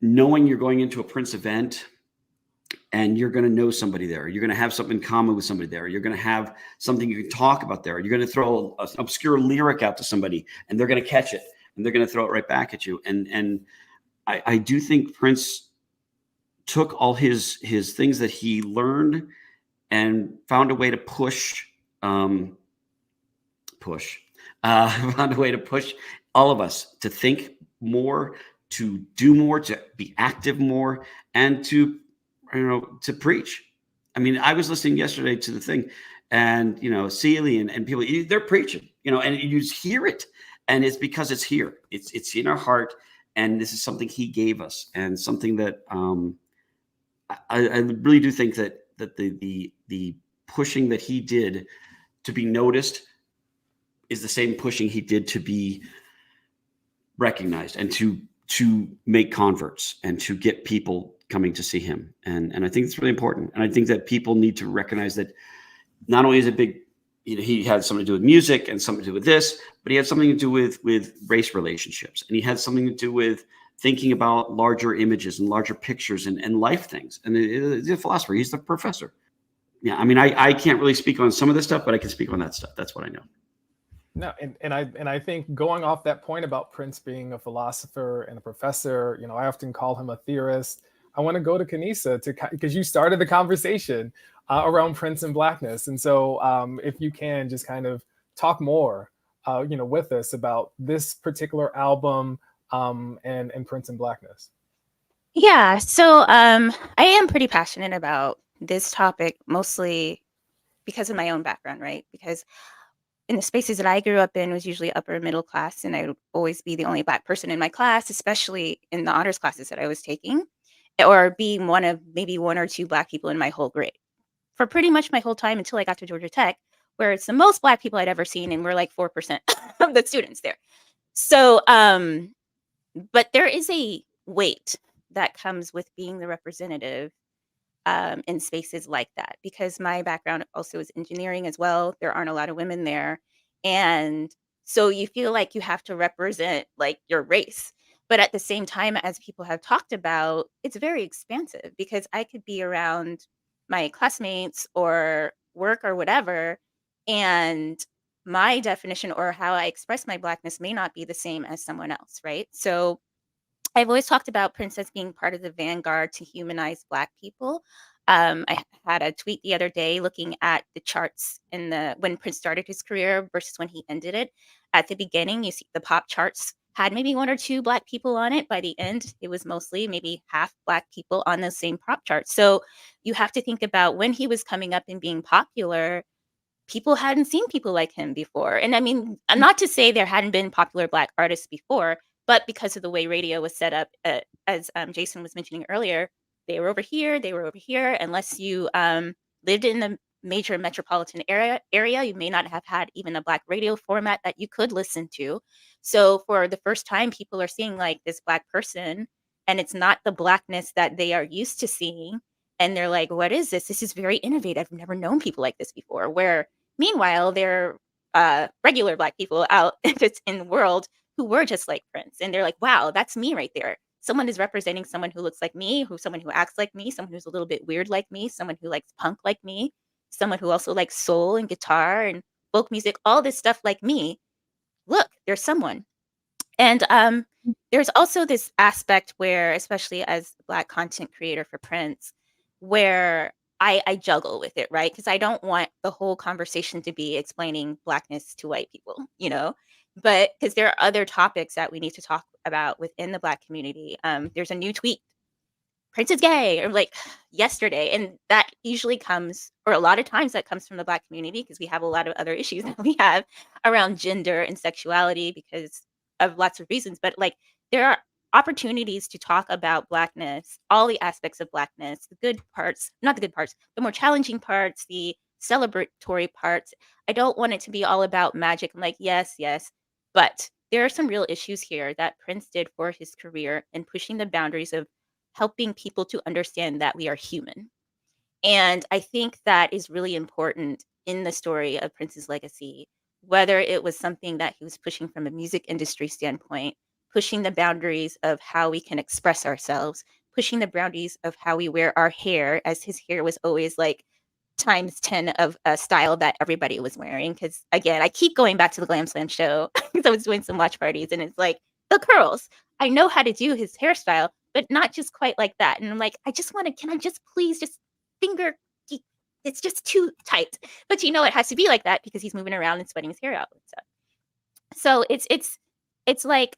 D: knowing you're going into a Prince event and you're going to know somebody there. You're going to have something in common with somebody there. You're going to have something you can talk about there. You're going to throw an obscure lyric out to somebody and they're going to catch it and they're going to throw it right back at you. And I do think Prince took all his things that he learned and found a way to found a way to push all of us to think more, to do more, to be active more, and to preach. I mean, I was listening yesterday to the thing, and Celie and people, they're preaching, and you just hear it, and it's because it's here. It's in our heart, and this is something he gave us, and something that I really do think that the pushing that he did to be noticed is the same pushing he did to be recognized and to make converts and to get people coming to see him. And I think it's really important. And I think that people need to recognize that not only is it big, he had something to do with music and something to do with this, but he had something to do with race relationships. And he had something to do with thinking about larger images and larger pictures and life things. And he's a philosopher. He's the professor. Yeah. I mean, I can't really speak on some of this stuff, but I can speak on that stuff. That's what I know.
C: No, and I think going off that point about Prince being a philosopher and a professor, I often call him a theorist. I want to go to KaNisa because you started the conversation around Prince and Blackness, and so if you can just kind of talk more, with us about this particular album and Prince and Blackness.
G: Yeah, so I am pretty passionate about this topic, mostly because of my own background, right? Because in the spaces that I grew up in was usually upper middle class, and I would always be the only Black person in my class, especially in the honors classes that I was taking, or being one of maybe one or two Black people in my whole grade for pretty much my whole time until I got to Georgia Tech, where it's the most Black people I'd ever seen, and we're like 4% of the students there. So, but there is a weight that comes with being the representative in spaces like that, because my background also is engineering as well. There aren't a lot of women there. And so you feel like you have to represent like your race. But at the same time, as people have talked about, it's very expansive because I could be around my classmates or work or whatever, and my definition or how I express my Blackness may not be the same as someone else, right? So I've always talked about Prince as being part of the vanguard to humanize Black people. I had a tweet the other day looking at the charts in the when Prince started his career versus when he ended it. At the beginning, you see the pop charts had maybe one or two Black people on it. By the end, it was mostly maybe half Black people on those same pop charts. So you have to think about when he was coming up and being popular, people hadn't seen people like him before. And I mean, not to say there hadn't been popular Black artists before, but because of the way radio was set up, as Jason was mentioning earlier, they were over here, they were over here. Unless you lived in the major metropolitan area, you may not have had even a Black radio format that you could listen to. So for the first time, people are seeing like this Black person, and it's not the Blackness that they are used to seeing. And they're like, what is this? This is very innovative. I've never known people like this before. Where meanwhile, there are regular Black people out just in the world who were just like Prince. And they're like, wow, that's me right there. Someone is representing someone who looks like me, someone who acts like me, someone who's a little bit weird like me, someone who likes punk like me, someone who also likes soul and guitar and folk music, all this stuff like me. Look, there's someone. And there's also this aspect where, especially as a Black content creator for Prince, where I juggle with it, right? Because I don't want the whole conversation to be explaining Blackness to white people, but because there are other topics that we need to talk about within the Black community. There's a new tweet, Prince is gay, or like yesterday. And that usually comes, or a lot of times that comes from the Black community, because we have a lot of other issues that we have around gender and sexuality because of lots of reasons. But like there are opportunities to talk about Blackness, all the aspects of Blackness, the good parts, not the good parts, the more challenging parts, the celebratory parts. I don't want it to be all about magic. I'm like, yes, but there are some real issues here that Prince did for his career and pushing the boundaries of helping people to understand that we are human. And I think that is really important in the story of Prince's legacy, whether it was something that he was pushing from a music industry standpoint, pushing the boundaries of how we can express ourselves, pushing the boundaries of how we wear our hair, as his hair was always like times 10 of a style that everybody was wearing. Because again, I keep going back to the Glam Slam show because I was doing some watch parties, and it's like the curls. I know how to do his hairstyle, but not just quite like that. And I'm like, can I just please just finger, it's just too tight. But it has to be like that because he's moving around and sweating his hair out and stuff. So it's like,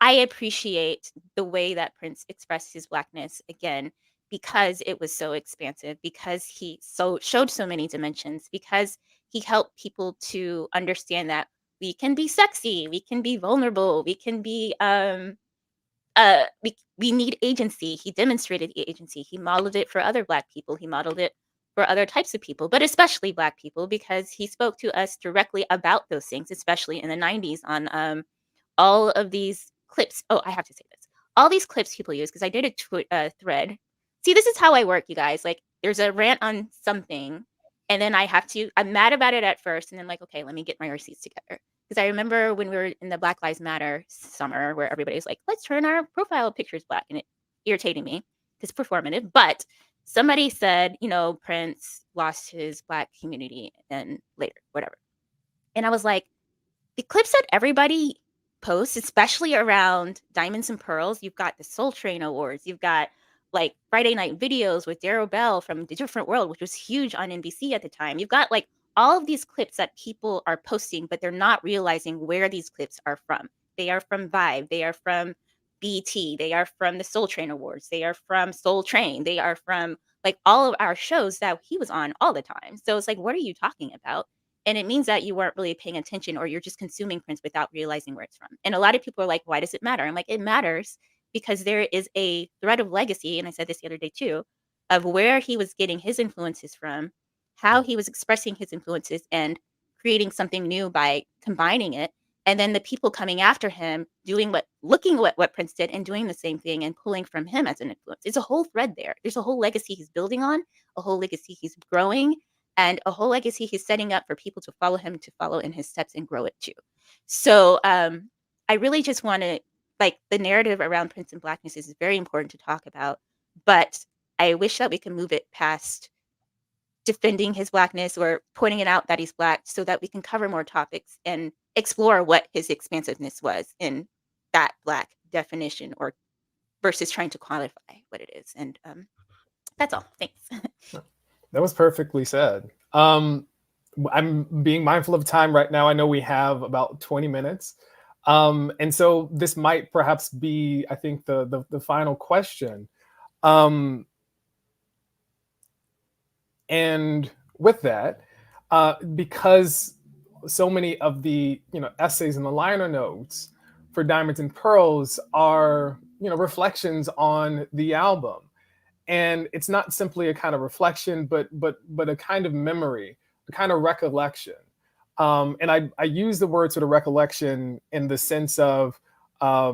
G: I appreciate the way that Prince expressed his Blackness again, because it was so expansive, because he showed so many dimensions, because he helped people to understand that we can be sexy, we can be vulnerable, we can be we need agency. He demonstrated agency. He modeled it for other Black people. He modeled it for other types of people, but especially Black people, because he spoke to us directly about those things, especially in the 90s on all of these clips. Oh, I have to say this. All these clips people use, because I did a thread. See, this is how I work, you guys. Like, there's a rant on something, and then I'm mad about it at first, and then like, okay, let me get my receipts together. Because I remember when we were in the Black Lives Matter summer, where everybody's like, let's turn our profile pictures Black, and it irritated me because performative. But somebody said, Prince lost his Black community and later, whatever. And I was like, the clips that everybody posts, especially around Diamonds and Pearls, you've got the Soul Train Awards, you've got like Friday night videos with Darryl Bell from The Different World, which was huge on NBC at the time. You've got like all of these clips that people are posting, but they're not realizing where these clips are from. They are from Vibe, they are from BT, they are from the Soul Train Awards, they are from Soul Train, they are from like all of our shows that he was on all the time. So it's like, what are you talking about? And it means that you weren't really paying attention, or you're just consuming Prince without realizing where it's from. And a lot of people are like, why does it matter? I'm like, it matters because there is a thread of legacy. And I said this the other day too, of where he was getting his influences from, how he was expressing his influences and creating something new by combining it. And then the people coming after him, looking at what Prince did and doing the same thing and pulling from him as an influence. It's a whole thread there. There's a whole legacy he's building on, a whole legacy he's growing, and a whole legacy he's setting up for people to follow him, to follow in his steps and grow it too. So I really just want to, like, the narrative around Prince and Blackness is very important to talk about, but I wish that we can move it past defending his Blackness or pointing it out that he's Black, so that we can cover more topics and explore what his expansiveness was in that Black definition, or versus trying to qualify what it is. And that's all. Thanks.
C: That was perfectly said. I'm being mindful of time right now. I know we have about 20 minutes. And so this might perhaps be, I think, the final question. And with that, because so many of the essays in the liner notes for Diamonds and Pearls are reflections on the album, and it's not simply a kind of reflection, but a kind of memory, a kind of recollection. And I use the word sort of recollection in the sense of a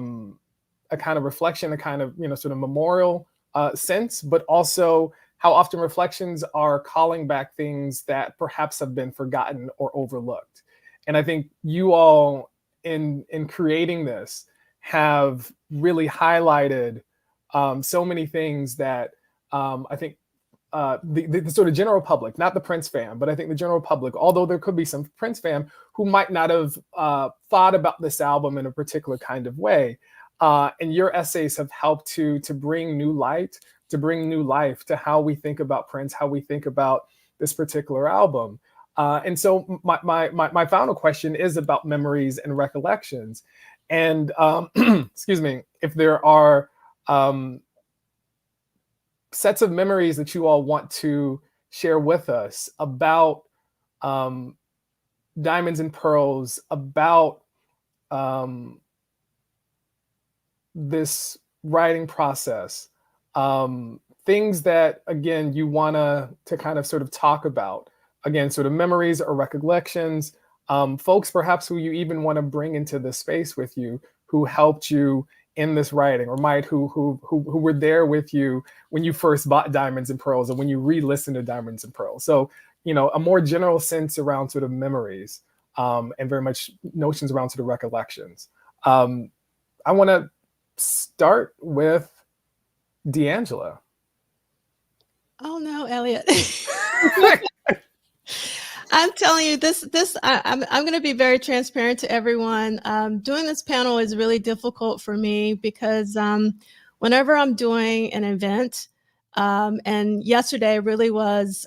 C: kind of reflection, a kind of sort of memorial sense, but also how often reflections are calling back things that perhaps have been forgotten or overlooked. And I think you all, in creating this, have really highlighted so many things that I think the sort of general public, not the Prince fan, but I think the general public, although there could be some Prince fan who might not have thought about this album in a particular kind of way. And your essays have helped to bring new light, to bring new life to how we think about Prince, how we think about this particular album. And so my final question is about memories and recollections. And excuse me, if there are sets of memories that you all want to share with us about Diamonds and Pearls, about this writing process, things that, again, you want to kind of sort of talk about, again, sort of memories or recollections, folks perhaps who you even want to bring into the space with you, who helped you in this writing, or might who were there with you when you first bought Diamonds and Pearls, and when you re-listened to Diamonds and Pearls. So, a more general sense around sort of memories, and very much notions around sort of recollections. I want to start with D'Angela.
A: Oh no, Elliott. I'm telling you, I'm going to be very transparent to everyone. Doing this panel is really difficult for me because whenever I'm doing an event, and yesterday really was,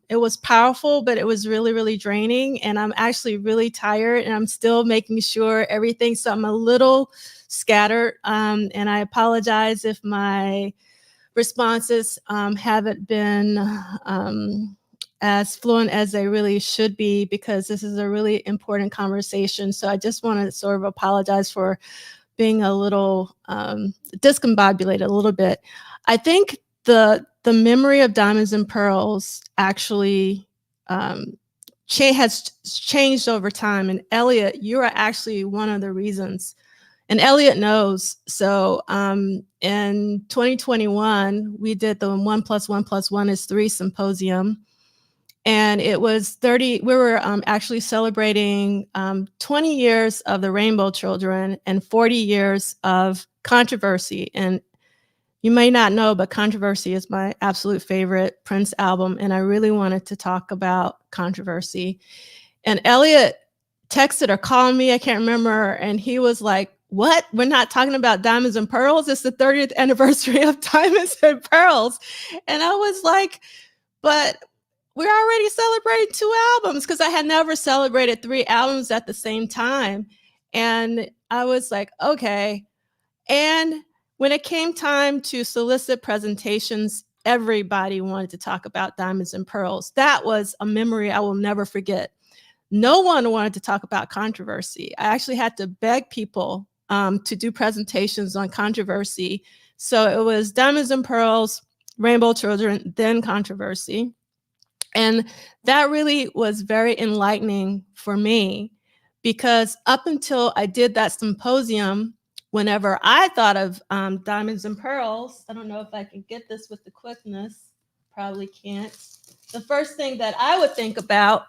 A: it was powerful, but it was really, really draining. And I'm actually really tired, and I'm still making sure everything. So I'm a little scattered, and I apologize if my responses haven't been as fluent as they really should be, because this is a really important conversation. So I just want to sort of apologize for being a little discombobulated a little bit. I think the memory of Diamonds and Pearls actually has changed over time. And Elliott, you are actually one of the reasons. And Elliott knows. So in 2021, we did the 1 + 1 + 1 is 3 symposium. And it was 30, we were actually celebrating 20 years of the Rainbow Children and 40 years of Controversy. And you may not know, but Controversy is my absolute favorite Prince album. And I really wanted to talk about Controversy. And Elliott texted or called me, I can't remember. And he was like, what? We're not talking about Diamonds and Pearls? It's the 30th anniversary of Diamonds and Pearls. And I was like, but we're already celebrating 2 albums, because I had never celebrated 3 albums at the same time. And I was like, okay. And when it came time to solicit presentations, everybody wanted to talk about Diamonds and Pearls. That was a memory I will never forget. No one wanted to talk about Controversy. I actually had to beg people to do presentations on Controversy. So it was Diamonds and Pearls, Rainbow Children, then Controversy. And that really was very enlightening for me, because up until I did that symposium, whenever I thought of diamonds and pearls, I don't know if I can get this with the quickness, probably can't. The first thing that I would think about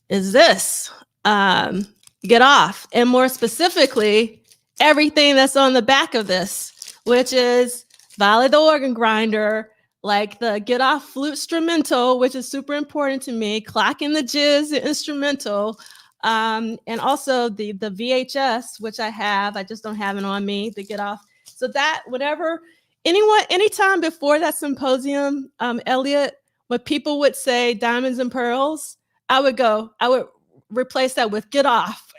A: is this, get off. And more specifically, everything that's on the back of this, which is Violet the organ grinder, like the get off flute instrumental, which is super important to me, clocking the jizz, the instrumental, and also the VHS, which I have, I just don't have it on me, the get off. So that whenever anytime before that symposium, Elliott, when people would say diamonds and pearls, I would replace that with get off.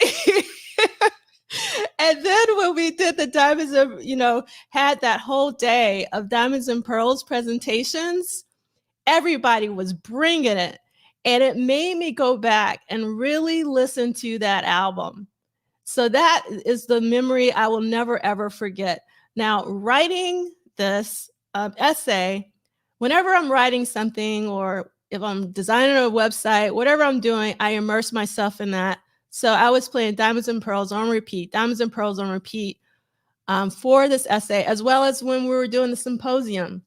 A: And then when we did the diamonds and, had that whole day of diamonds and pearls presentations, everybody was bringing it. And it made me go back and really listen to that album. So that is the memory I will never, ever forget. Now, writing this essay, whenever I'm writing something or if I'm designing a website, whatever I'm doing, I immerse myself in that. So I was playing Diamonds and Pearls on repeat, Diamonds and Pearls on repeat for this essay, as well as when we were doing the symposium.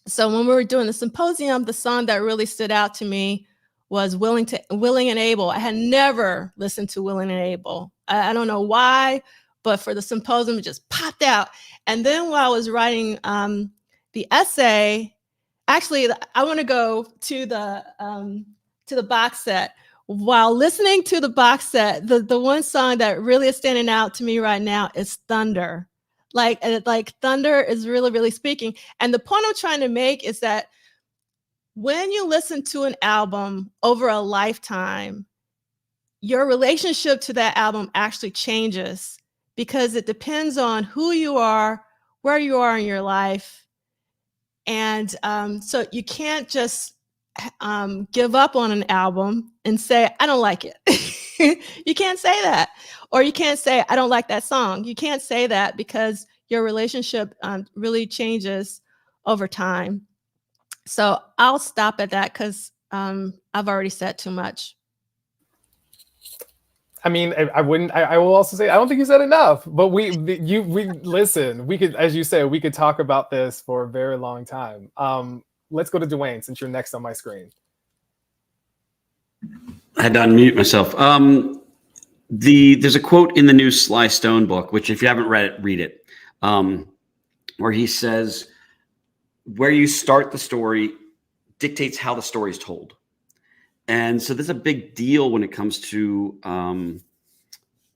A: So when we were doing the symposium, the song that really stood out to me was Willing and Able. I had never listened to Willing and Able. I don't know why, but for the symposium, it just popped out. And then while I was writing the essay, actually, I want to go to the box set. While listening to the box set, the one song that really is standing out to me right now is Thunder. Like Thunder is really, really speaking. And the point I'm trying to make is that when you listen to an album over a lifetime, your relationship to that album actually changes because it depends on who you are, where you are in your life. And so you can't just give up on an album and say, I don't like it. You can't say that. Or you can't say, I don't like that song. You can't say that because your relationship really changes over time. So I'll stop at that because I've already said too much.
C: I mean, I wouldn't. I will also say I don't think you said enough. But we listen. We could, as you said, we could talk about this for a very long time. Let's go to Dwayne since you're next on my screen.
D: I had to unmute myself. There's a quote in the new Sly Stone book, which if you haven't read it, read it, where he says, "Where you start the story dictates how the story is told." And so there's a big deal when it comes to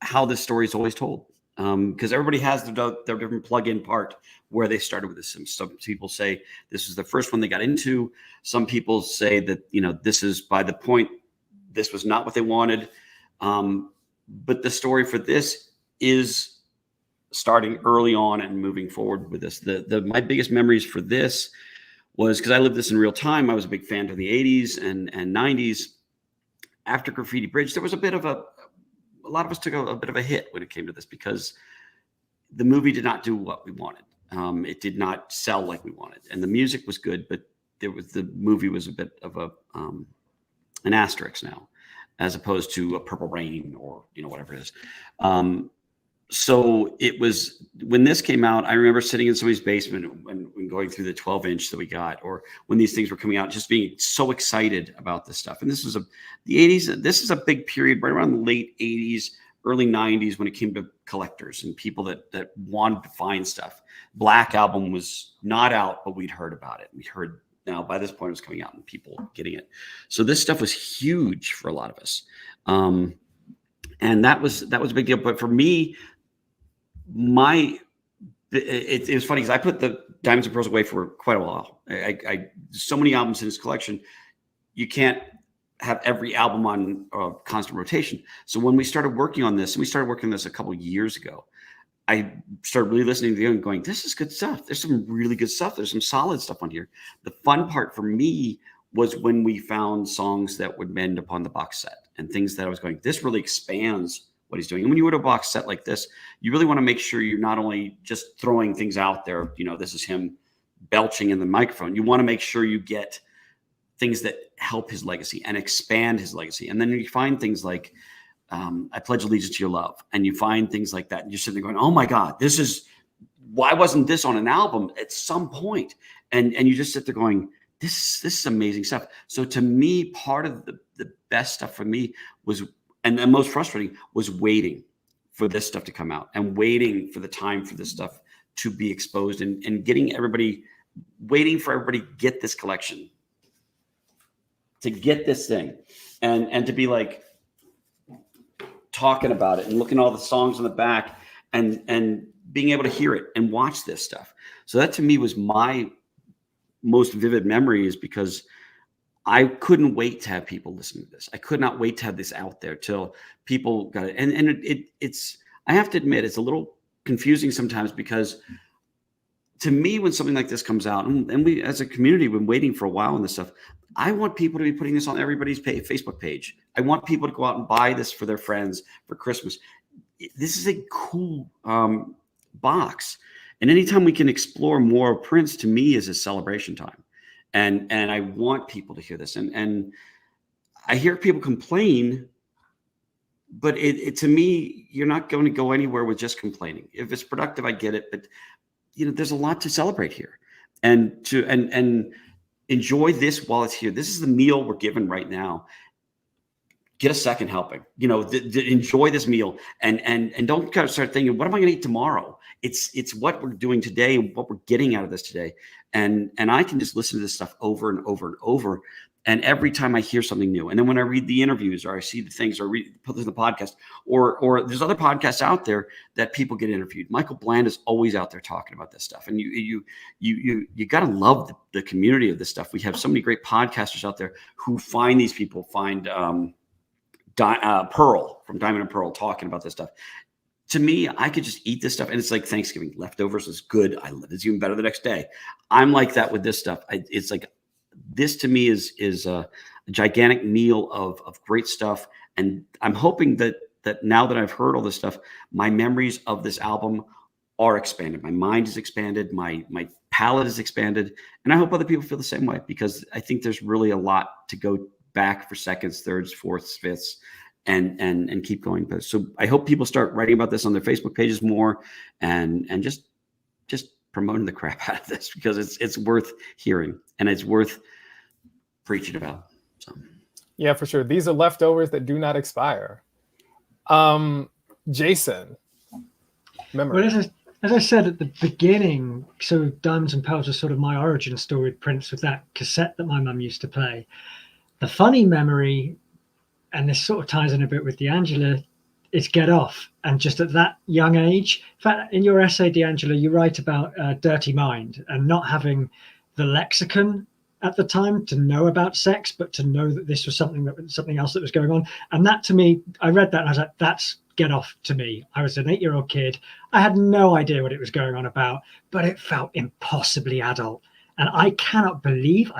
D: how this story is always told, because everybody has their different plug-in part where they started with this. Some people say this is the first one they got into. Some people say that, this is by the point, this was not what they wanted. But the story for this is starting early on and moving forward with this. My biggest memories for this was because I lived this in real time. I was a big fan of the 80s and 90s. After Graffiti Bridge, there was a lot of us took a bit of a hit when it came to this because the movie did not do what we wanted. It did not sell like we wanted. And the music was good, but the movie was a bit of an asterisk now, as opposed to a Purple Rain or, whatever it is. So it was, when this came out, I remember sitting in somebody's basement when going through the 12-inch that we got, or when these things were coming out, just being so excited about this stuff. And this was the 80s. This is a big period right around the late 80s, early 90s when it came to collectors and people that wanted to find stuff. Black Album was not out, but we'd heard about it. We'd heard, now by this point it was coming out and people getting it. So this stuff was huge for a lot of us. And that was a big deal. But for me, it was funny because I put the Diamonds and Pearls away for quite a while. So many albums in this collection, you can't have every album on constant rotation. So when we started working on this, a couple of years ago, I started really listening to it and going, this is good stuff. There's some really good stuff. There's some solid stuff on here. The fun part for me was when we found songs that would mend upon the box set and things that I was going, this really expands what he's doing. And when you would a box set like this, you really want to make sure you're not only just throwing things out there, this is him belching in the microphone. You want to make sure you get things that help his legacy and expand his legacy. And then you find things like I Pledge Allegiance to Your Love, and you find things like that, and you're sitting there going, oh my God, why wasn't this on an album at some point? And you just sit there going, this is amazing stuff. So to me, part of the best stuff for me was, and the most frustrating, was waiting for this stuff to come out and waiting for the time for this stuff to be exposed, and waiting for everybody to get this collection, to get this thing, and to be like talking about it and looking at all the songs on the back and being able to hear it and watch this stuff. So that to me was my most vivid memories, because I couldn't wait to have people listen to this. I could not wait to have this out there till people got it. And it's, I have to admit, it's a little confusing sometimes, because to me, when something like this comes out, and we as a community have been waiting for a while on this stuff, I want people to be putting this on everybody's Facebook page. I want people to go out and buy this for their friends for Christmas. This is a cool box. And anytime we can explore more Prince, to me, is a celebration time. And I want people to hear this. And I hear people complain, but it to me, you're not going to go anywhere with just complaining. If it's productive, I get it. But there's a lot to celebrate here, and enjoy this while it's here. This is the meal we're given right now. Get a second helping. Enjoy this meal, and don't kind of start thinking, what am I going to eat tomorrow? It's what we're doing today and what we're getting out of this today. And I can just listen to this stuff over and over and over. And every time I hear something new, and then when I read the interviews, or I see the things, or put in the podcast, or there's other podcasts out there that people get interviewed. Michael Bland is always out there talking about this stuff, and you got to love the community of this stuff. We have so many great podcasters out there who find these people. Find Pearl from Diamond and Pearl talking about this stuff. To me, I could just eat this stuff, and it's like Thanksgiving. Leftovers is good. It's even better the next day. I'm like that with this stuff. It's like, this to me is a gigantic meal of great stuff. And I'm hoping that now that I've heard all this stuff, my memories of this album are expanded. My mind is expanded. My palette is expanded. And I hope other people feel the same way, because I think there's really a lot to go back for seconds, thirds, fourths, fifths, and keep going. But so I hope people start writing about this on their Facebook pages more, and just promoting the crap out of this, because it's worth hearing and it's worth preaching about. So
C: yeah, for sure. These are leftovers that do not expire. Jason, memory.
F: Well, as I said at the beginning, so Diamonds and Pearls was sort of my origin story with Prince, with that cassette that my mum used to play. The funny memory, and this sort of ties in a bit with D'Angelo, is Get Off. And just at that young age, in fact, in your essay, D'Angelo, you write about Dirty Mind and not having the lexicon at the time to know about sex, but to know that this was something else that was going on. And that, to me, I read that and I was like, that's Get Off to me. I was an 8-year-old kid. I had no idea what it was going on about, but it felt impossibly adult. And I cannot believe,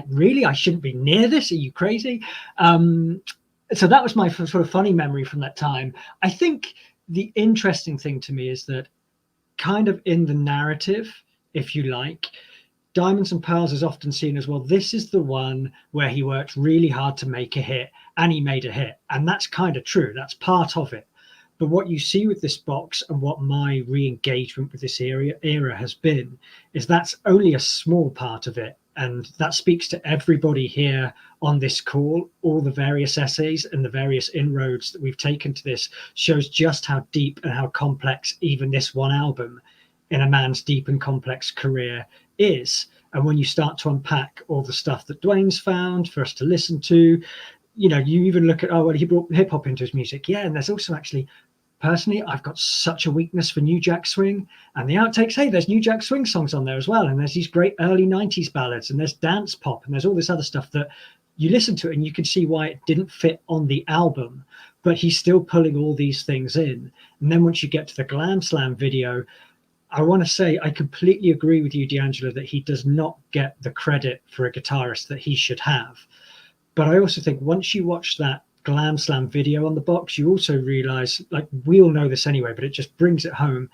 F: really, I shouldn't be near this. Are you crazy? So that was my sort of funny memory from that time. I think the interesting thing to me is that, kind of in the narrative, if you like, Diamonds and Pearls is often seen as, well, this is the one where he worked really hard to make a hit, and he made a hit. And that's kind of true. That's part of it. But what you see with this box, and what my re-engagement with this era has been, is that's only a small part of it. And that speaks to everybody here on this call. All the various essays and the various inroads that we've taken to this shows just how deep and how complex even this one album in a man's deep and complex career is. And when you start to unpack all the stuff that Dwayne's found for us to listen to, you even look at, he brought hip hop into his music. Yeah, and there's also actually, personally, I've got such a weakness for New Jack Swing, and the outtakes, hey, there's New Jack Swing songs on there as well. And there's these great early 90s ballads, and there's dance pop, and there's all this other stuff that you listen to it and you can see why it didn't fit on the album, but he's still pulling all these things in. And then once you get to the Glam Slam video, I want to say I completely agree with you, D'Angelo, that he does not get the credit for a guitarist that he should have. But I also think once you watch that Glam Slam video on the box, you also realize, like, we all know this anyway, but it just brings it home.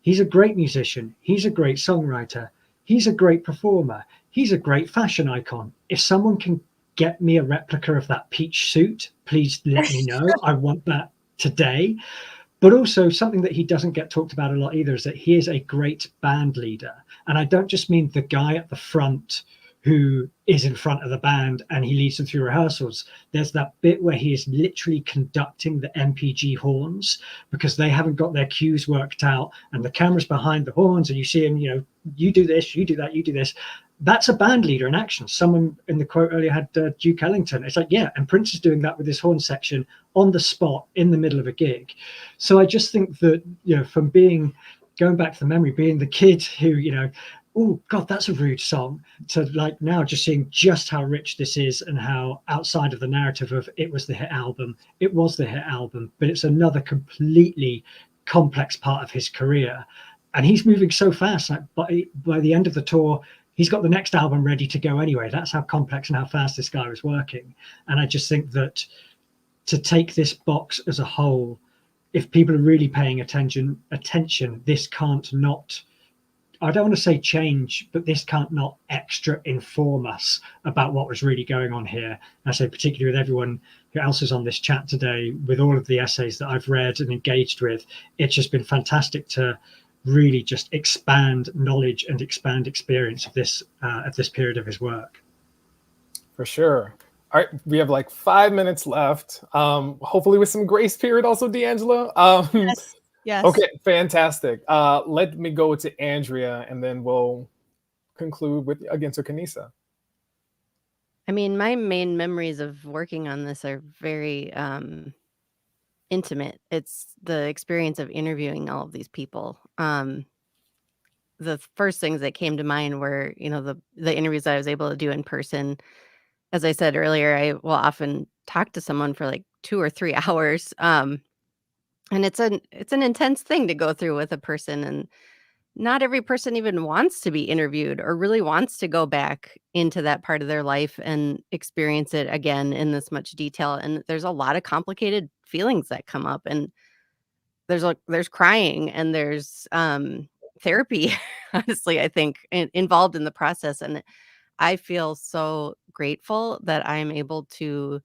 F: He's a great musician. He's a great songwriter. He's a great performer. He's a great fashion icon. If someone can get me a replica of that peach suit. Please let me know. I want that today. But also something that he doesn't get talked about a lot either is that he is a great band leader. And I don't just mean the guy at the front who is in front of the band and he leads them through rehearsals. There's that bit where he is literally conducting the MPG horns because they haven't got their cues worked out and the camera's behind the horns and you see him, you do this, you do that, you do this. That's a band leader in action. Someone in the quote earlier had Duke Ellington. It's like, yeah, and Prince is doing that with his horn section on the spot in the middle of a gig. So I just think that, from going back to the memory, being the kid who, oh God, that's a rude song, to like now just seeing just how rich this is and how outside of the narrative of it was the hit album, but it's another completely complex part of his career. And he's moving so fast. Like by the end of the tour, he's got the next album ready to go anyway. That's how complex and how fast this guy was working. And I just think that to take this box as a whole, if people are really paying attention, this can't not, I don't want to say change, but this can't not extra inform us about what was really going on here. And I say particularly with everyone who else is on this chat today, with all of the essays that I've read and engaged with, it's just been fantastic to really just expand knowledge and expand experience of this period of his work.
C: For sure. All right, we have like 5 minutes left. Hopefully with some grace period also, D'Angelo.
A: Yes.
C: Okay, fantastic. Let me go to Andrea and then we'll conclude with to KaNisa.
E: I mean, my main memories of working on this are very intimate. It's the experience of interviewing all of these people. The first things that came to mind were, the interviews I was able to do in person. As I said earlier, I will often talk to someone for like 2 or 3 hours. And it's an intense thing to go through with a person. And not every person even wants to be interviewed or really wants to go back into that part of their life and experience it again in this much detail. And there's a lot of complicated feelings that come up. And there's crying and there's therapy, honestly, I think, involved in the process. And I feel so grateful that I'm able to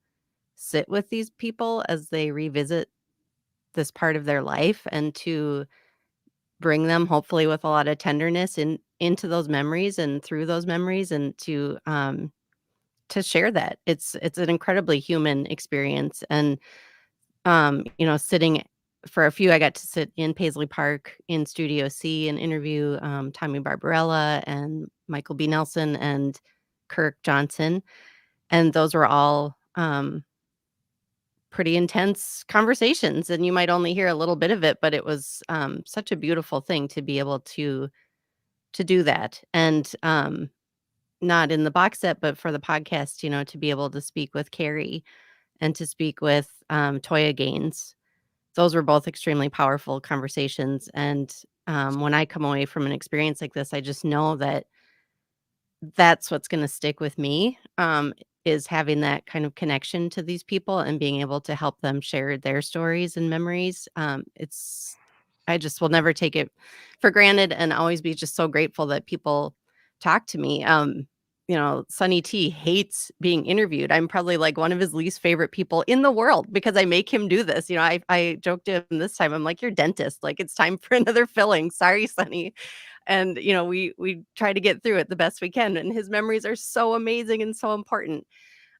E: sit with these people as they revisit this part of their life and to bring them hopefully with a lot of tenderness into those memories and through those memories and to share that. It's an incredibly human experience. And sitting for a few, I got to sit in Paisley Park in Studio C and interview Tommy Barbarella and Michael B. Nelson and Kirk Johnson. And those were all pretty intense conversations. And you might only hear a little bit of it, but it was such a beautiful thing to be able to do that. And not in the box set, but for the podcast, to be able to speak with Carrie and to speak with Toya Gaines. Those were both extremely powerful conversations. And when I come away from an experience like this, I just know that that's what's going to stick with me, is having that kind of connection to these people and being able to help them share their stories and memories. I just will never take it for granted and always be just so grateful that people talk to me. Sonny T hates being interviewed. I'm probably like one of his least favorite people in the world because I make him do this. I joked to him this time. I'm like, you're dentist. Like, it's time for another filling. Sorry, Sonny. And, we try to get through it the best we can. And his memories are so amazing and so important.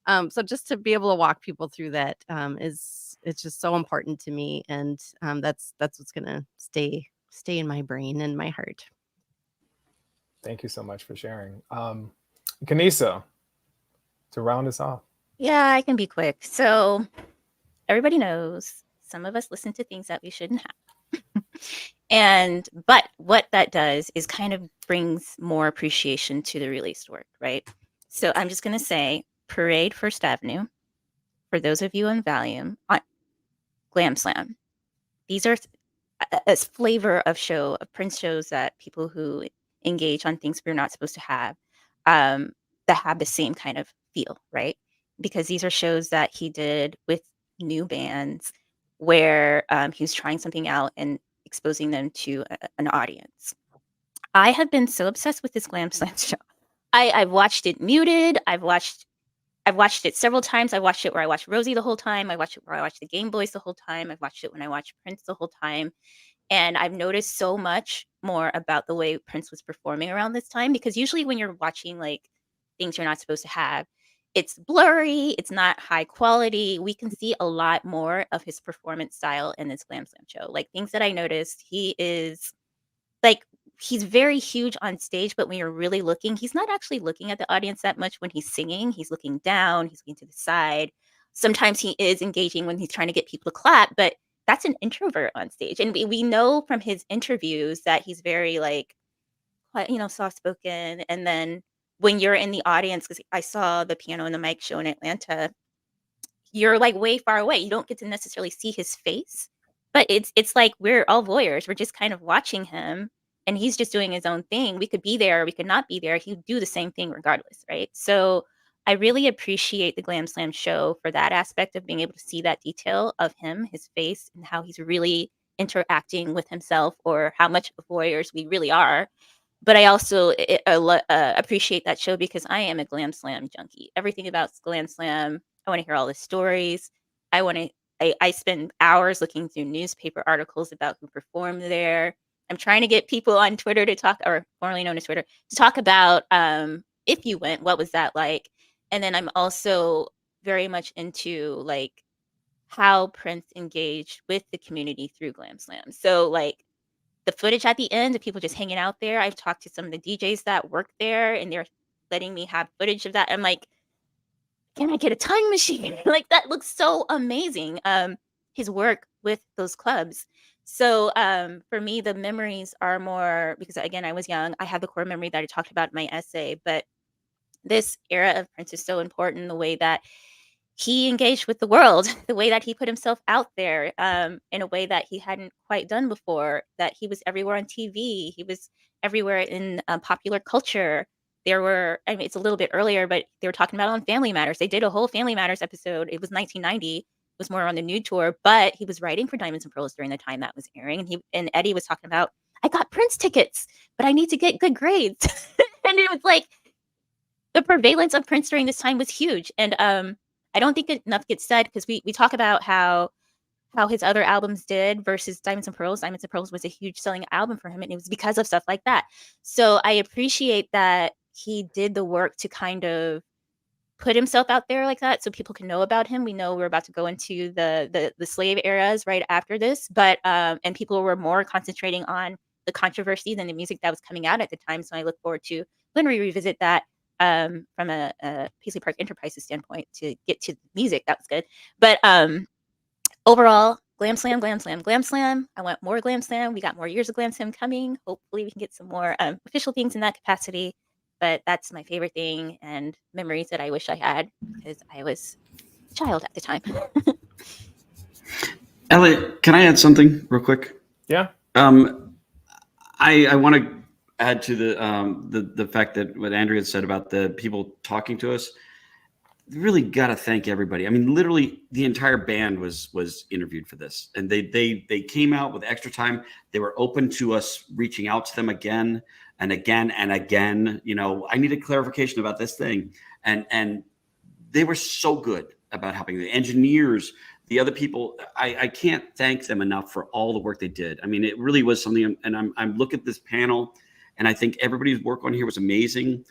E: So just to be able to walk people through that it's just so important to me. And that's what's going to stay in my brain and my heart.
C: Thank you so much for sharing. KaNisa, to round us off.
G: Yeah, I can be quick. So everybody knows some of us listen to things that we shouldn't have. But what that does is kind of brings more appreciation to the released work, right? So I'm just going to say Parade First Avenue, for those of you on Valium, Glam Slam. These are a flavor of Prince shows that people who engage on things we're not supposed to have, that have the same kind of feel, right? Because these are shows that he did with new bands where he was trying something out and exposing them to an audience. I have been so obsessed with this Glam Slam show. I've watched it muted. I've I've watched it several times. I watched it where I watched Rosie the whole time. I watched it where I watched the Game Boys the whole time. I've watched it when I watched Prince the whole time. And I've noticed so much more about the way Prince was performing around this time, because usually when you're watching like things you're not supposed to have, it's blurry, it's not high quality. We can see a lot more of his performance style in this Glam Slam show. Like things that I noticed, he is like, he's very huge on stage, but when you're really looking, he's not actually looking at the audience that much when he's singing. He's looking down, he's looking to the side. Sometimes he is engaging when he's trying to get people to clap, but that's an introvert on stage. And we know from his interviews that he's very like, soft spoken. And then when you're in the audience, because I saw the Piano and the Mic show in Atlanta, you're like way far away. You don't get to necessarily see his face, but it's like we're all voyeurs. We're just kind of watching him, and he's just doing his own thing. We could be there, we could not be there. He'd do the same thing regardless, right? So I really appreciate the Glam Slam show for that aspect of being able to see that detail of him, his face, and how he's really interacting with himself, or how much voyeurs we really are. But I also appreciate that show because I am a Glam Slam junkie. Everything about Glam Slam, I want to hear all the stories. I spend hours looking through newspaper articles about who performed there. I'm trying to get people on Twitter to talk, or formerly known as Twitter, to talk about if you went, what was that like? And then I'm also very much into like how Prince engaged with the community through Glam Slam. So like the footage at the end of people just hanging out there. I've talked to some of the DJs that work there, and they're letting me have footage of that. I'm like, can I get a time machine? Like that looks so amazing. His work with those clubs. So for me, the memories are more, because again, I was young. I have the core memory that I talked about in my essay, but this era of Prince is so important. The way that he engaged with the world, the way that he put himself out there in a way that he hadn't quite done before, that he was everywhere on TV. He was everywhere in popular culture. There were, I mean, it's a little bit earlier, but they were talking about it on Family Matters. They did a whole Family Matters episode. It was 1990. It was more on the nude tour, but he was writing for Diamonds and Pearls during the time that was airing. And Eddie was talking about, I got Prince tickets, but I need to get good grades. And it was like, the prevalence of Prince during this time was huge. And I don't think enough gets said, because we talk about how his other albums did versus Diamonds and Pearls. Diamonds and Pearls was a huge selling album for him, and it was because of stuff like that. So I appreciate that he did the work to kind of put himself out there like that so people can know about him. We know we're about to go into the slave eras right after this, but and people were more concentrating on the controversy than the music that was coming out at the time. So I look forward to when we revisit that from a Paisley Park Enterprises standpoint to get to music. That was good. But overall, Glam Slam, Glam Slam, Glam Slam. I want more Glam Slam. We got more years of Glam Slam coming. Hopefully we can get some more official things in that capacity. But that's my favorite thing, and memories that I wish I had because I was a child at the time.
D: Elliott, can I add something real quick?
C: Yeah.
D: I want to add to the fact that what Andrea said about the people talking to us. Really got to thank everybody. I mean, literally the entire band was interviewed for this, and they came out with extra time. They were open to us reaching out to them again and again and again. You know, I need a clarification about this thing, and they were so good about helping the engineers, the other people. I can't thank them enough for all the work they did. I mean, it really was something. And I'm looking at this panel, and I think everybody's work on here was amazing.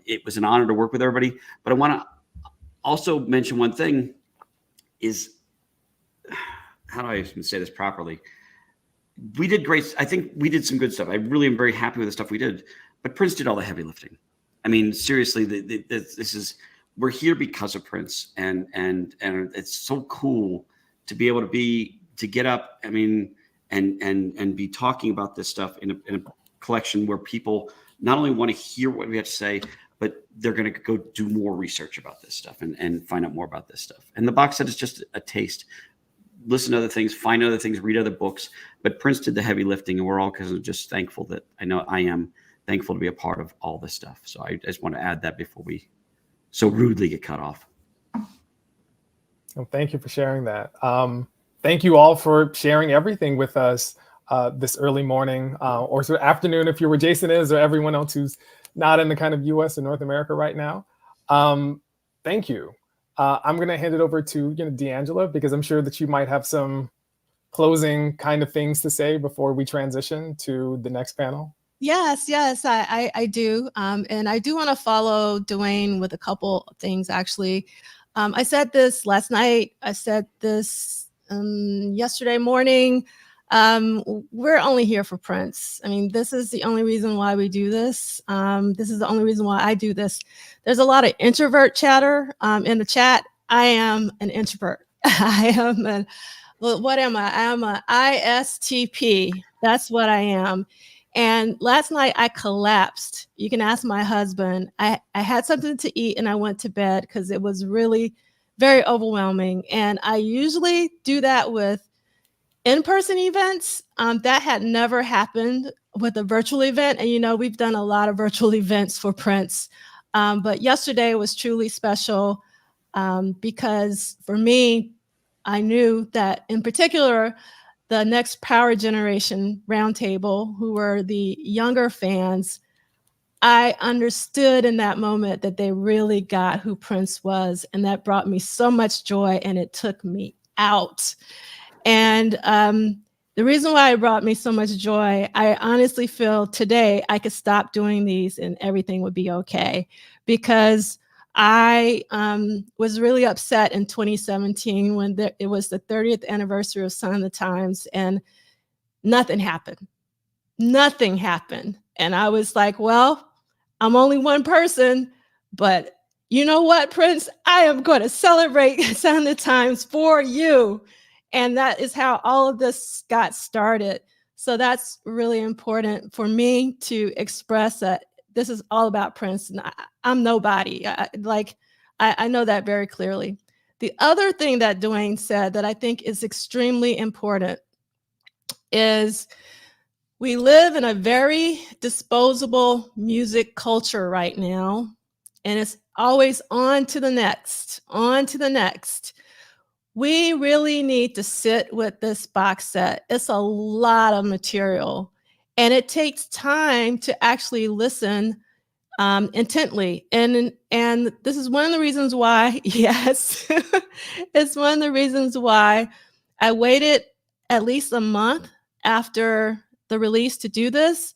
D: It was an honor to work with everybody, but I want to also mention one thing is, how do I even say this properly? We did great. I think we did some good stuff. I really am very happy with the stuff we did, but Prince did all the heavy lifting. I mean, seriously, this is, we're here because of Prince, and it's so cool to be able to get up. I mean, and be talking about this stuff in a collection where people not only want to hear what we have to say, but they're going to go do more research about this stuff and find out more about this stuff. And the box set is just a taste. Listen to other things, find other things, read other books. But Prince did the heavy lifting, and we're all kind of just thankful that I know I am thankful to be a part of all this stuff. So I just want to add that before we so rudely get cut off.
C: Well, thank you for sharing that. Thank you all for sharing everything with us this early morning or sort of afternoon if you're where Jason is, or everyone else who's not in the kind of US or North America right now. Thank you. I'm going to hand it over to D'Angela, because I'm sure that you might have some closing kind of things to say before we transition to the next panel.
A: Yes, I do. And I do want to follow Dwayne with a couple of things, actually. I said this last night. I said this yesterday morning. We're only here for Prince. I mean, this is the only reason why we do this. This is the only reason why I do this. There's a lot of introvert chatter in the chat. I am an introvert. What am I? I'm an ISTP. That's what I am. And last night I collapsed. You can ask my husband. I had something to eat and I went to bed because it was really very overwhelming. And I usually do that with in-person events. That had never happened with a virtual event. And, we've done a lot of virtual events for Prince. But yesterday was truly special because for me, I knew that in particular, the next Power Generation Roundtable, who were the younger fans, I understood in that moment that they really got who Prince was. And that brought me so much joy and it took me out. And the reason why it brought me so much joy, I honestly feel today I could stop doing these and everything would be okay. Because I was really upset in 2017 when it was the 30th anniversary of Sign of the Times and nothing happened. Nothing happened. And I was like, well, I'm only one person, but you know what, Prince? I am going to celebrate Sign of the Times for you. And that is how all of this got started. So that's really important for me to express that this is all about Prince. And I'm nobody. I know that very clearly. The other thing that Dwayne said that I think is extremely important is we live in a very disposable music culture right now. And it's always on to the next, on to the next. We really need to sit with this box set. It's a lot of material and it takes time to actually listen intently. And this is one of the reasons why, yes, it's one of the reasons why I waited at least a month after the release to do this.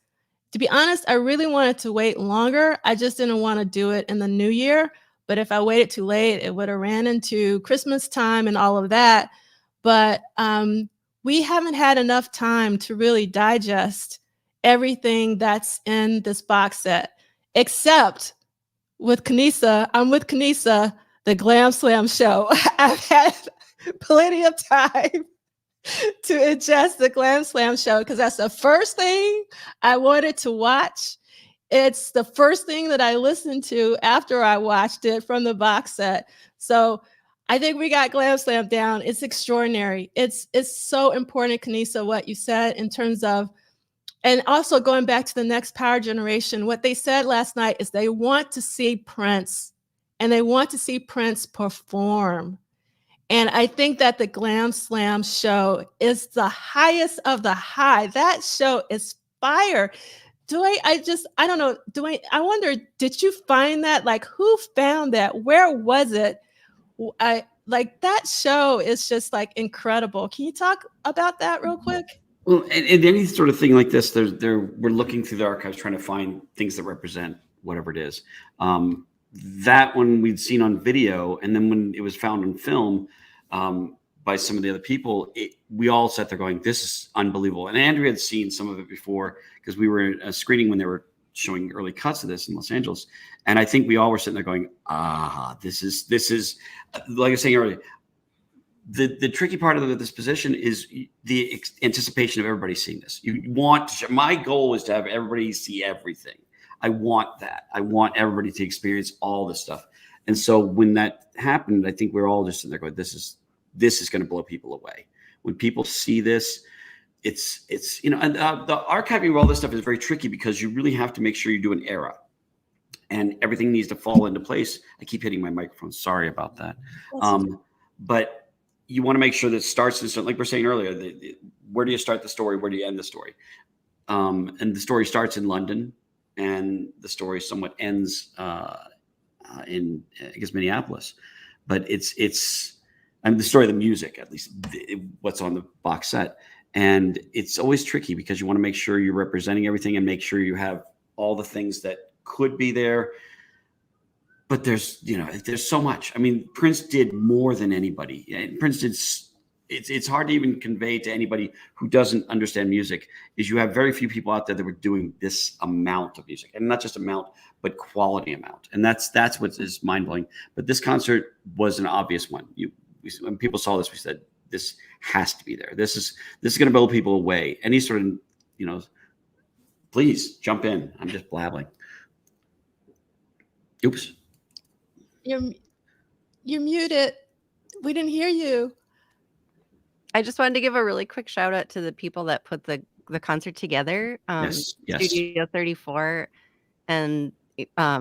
A: To be honest, I really wanted to wait longer. I just didn't want to do it in the new year. But if I waited too late, it would have ran into Christmas time and all of that. But we haven't had enough time to really digest everything that's in this box set, except with KaNisa. I'm with KaNisa, the Glam Slam show. I've had plenty of time to ingest the Glam Slam show because that's the first thing I wanted to watch. It's the first thing that I listened to after I watched it from the box set. So I think we got Glam Slam down. It's extraordinary. It's so important, KaNisa, what you said in terms of, and also going back to the next Power Generation, what they said last night is they want to see Prince and they want to see Prince perform. And I think that the Glam Slam show is the highest of the high. That show is fire. Dwayne, I don't know, Dwayne, I wonder, did you find that? Like, who found that? Where was it? That show is just like incredible. Can you talk about that real quick?
D: Well, and any sort of thing like this, we're looking through the archives trying to find things that represent whatever it is. That one we'd seen on video, and then when it was found on film by some of the other people, we all sat there going, this is unbelievable. And Andrea had seen some of it before because we were at a screening when they were showing early cuts of this in Los Angeles. And I think we all were sitting there going, this is like I was saying earlier, the tricky part of this position is the anticipation of everybody seeing this. My goal is to have everybody see everything. I want that. I want everybody to experience all this stuff. And so when that happened, I think we're all just sitting there going, this is going to blow people away. When people see this, it's and the archiving of all this stuff is very tricky because you really have to make sure you do an era and everything needs to fall into place. I keep hitting my microphone. Sorry about that. But you want to make sure that it starts, like we're saying earlier, where do you start the story? Where do you end the story? And the story starts in London and the story somewhat ends in I guess Minneapolis. But it's and the story of the music, at least what's on the box set. And it's always tricky because you want to make sure you're representing everything and make sure you have all the things that could be there. But there's so much. I mean, Prince did more than anybody. And Prince did. It's hard to even convey to anybody who doesn't understand music is you have very few people out there that were doing this amount of music, and not just amount, but quality amount. And that's what is mind blowing. But this concert was an obvious one. When people saw this, we said, this has to be there. This is going to blow people away. Any sort of, please jump in. I'm just blabbling. Oops.
A: You're muted. We didn't hear you.
E: I just wanted to give a really quick shout out to the people that put the concert together.
D: Yes.
E: Studio 34 and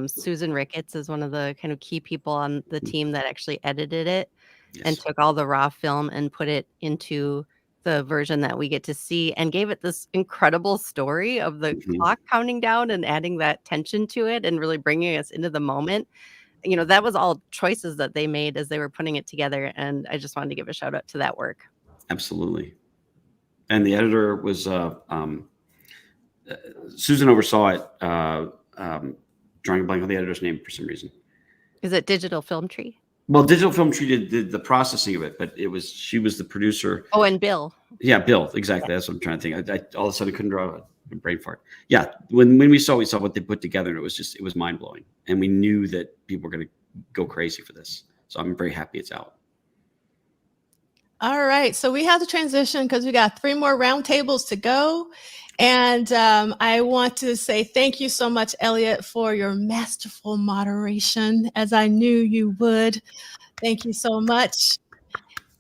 E: Susan Ricketts is one of the kind of key people on the team that actually edited it and took all the raw film and put it into the version that we get to see and gave it this incredible story of the clock counting down and adding that tension to it and really bringing us into the moment. That was all choices that they made as they were putting it together. And I just wanted to give a shout out to that work.
D: Absolutely. And the editor was Susan oversaw it, drawing a blank on the editor's name for some reason.
E: Is it Digital Film Tree?
D: Well, Digital Film Tree did the processing of it, but she was the producer.
E: Oh, and Bill.
D: Yeah, Bill. Exactly. That's what I'm trying to think. I all of a sudden couldn't draw a brain fart. Yeah. When we saw what they put together, and it was mind blowing. And we knew that people were going to go crazy for this. So I'm very happy it's out.
A: All right, so we have to transition because we got 3 more roundtables to go. And I want to say thank you so much, Elliott, for your masterful moderation, as I knew you would. Thank you so much.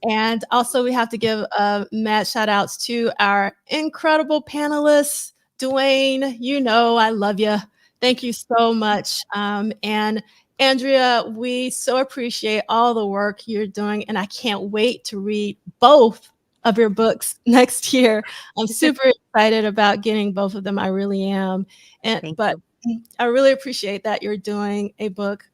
A: And also we have to give mad shout outs to our incredible panelists. Dwayne, I love you. Thank you so much. And Andrea, we so appreciate all the work you're doing, and I can't wait to read both of your books next year. I'm super excited about getting both of them. I really am. But I really appreciate that you're doing a book.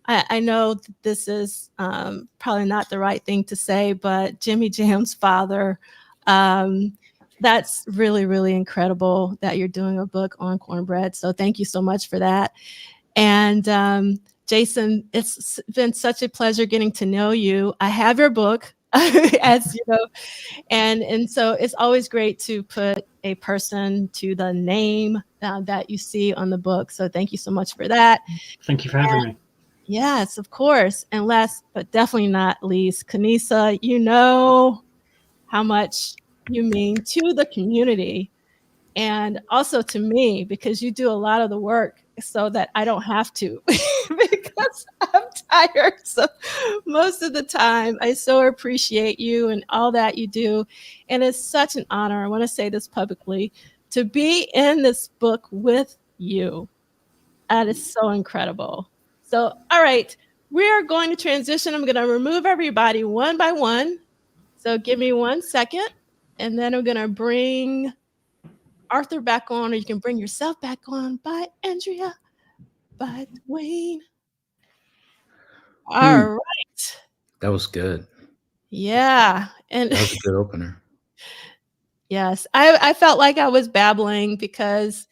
A: I know that this is probably not the right thing to say, but Jimmy Jam's father, that's really, really incredible that you're doing a book on cornbread. So thank you so much for that. And Jason, it's been such a pleasure getting to know you. I have your book, as you know, and so it's always great to put a person to the name that you see on the book. So thank you so much for that.
F: Thank you for having me.
A: Yes, of course. And last but definitely not least, KaNisa, you know how much you mean to the community and also to me, because you do a lot of the work so that I don't have to because I'm tired. So most of the time, I so appreciate you and all that you do. And it's such an honor, I want to say this publicly, to be in this book with you. That is so incredible. So, all right, we are going to transition. I'm going to remove everybody one by one. So give me 1 second. And then I'm going to bring Arthur back on, or you can bring yourself back on. Bye, Andrea. Bye, Dwayne. All right.
B: That was good.
A: Yeah. And
B: that was a good opener.
A: Yes. I felt like I was babbling because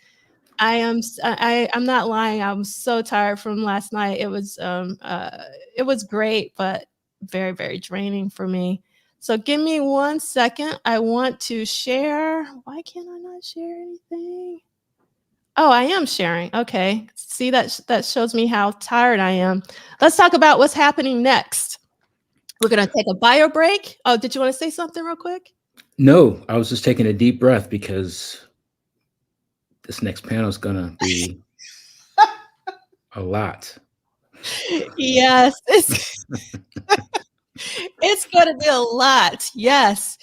A: I'm not lying. I'm so tired from last night. It was great, but very, very draining for me. So give me 1 second. I want to share. Why can't I not share anything? Oh, I am sharing. Okay. See, that shows me how tired I am. Let's talk about what's happening next. We're going to take a bio break. Oh, did you want to say something real quick?
B: No, I was just taking a deep breath because this next panel is going to be a lot.
A: Yes. It's going to be a lot. Yes.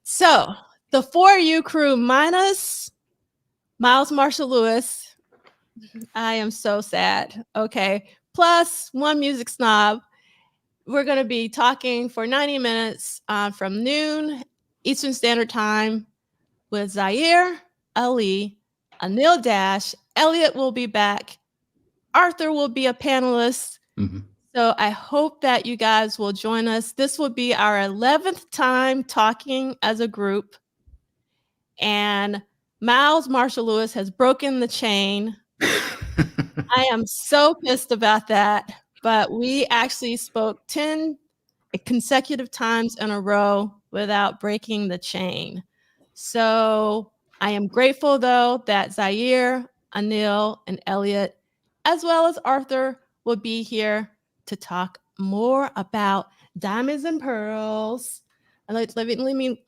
A: So the 4U crew minus Miles Marshall Lewis. I am so sad. Okay. Plus one music snob. We're going to be talking for 90 minutes from noon Eastern Standard Time with Zaire, Ali, Anil Dash. Elliott will be back. Arthur will be a panelist.
B: Mhm.
A: So I hope that you guys will join us. This will be our 11th time talking as a group. And Miles Marshall Lewis has broken the chain. I am so pissed about that. But we actually spoke 10 consecutive times in a row without breaking the chain. So I am grateful, though, that Zaire, Anil, and Elliott, as well as Arthur, will be here to talk more about diamonds and pearls. And let me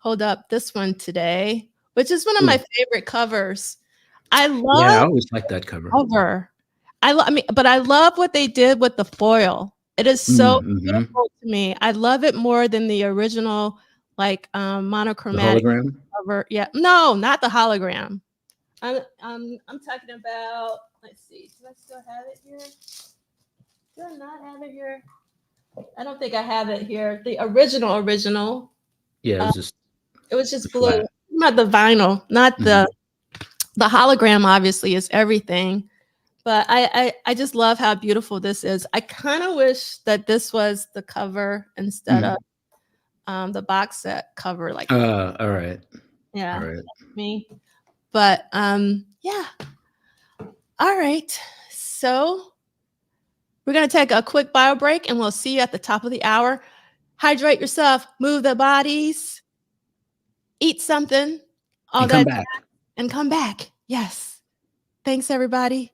A: hold up this one today, which is one of my favorite covers. I love
B: Yeah, I always like that cover.
A: cover. But I love what they did with the foil. It is so beautiful to me. I love it more than the original, like
B: The
A: monochromatic
B: hologram.
A: cover. Yeah, no, not the hologram. I'm talking about. Let's see. Do I still have it here? Do I not have it here? I don't think I have it here. The original.
B: Yeah,
A: It was just
B: the
A: blue.
B: flat.
A: Not the vinyl. Not the hologram. Obviously, is everything. But I just love how beautiful this is. I kind of wish that this was the cover instead of the box set cover. Like,
B: all right.
A: yeah,
B: All right.
A: me. But yeah. All right. So we're gonna take a quick bio break, and we'll see you at the top of the hour. Hydrate yourself, move the bodies, eat something, all
B: And come
A: that,
B: back.
A: and come back. Yes. Thanks, everybody.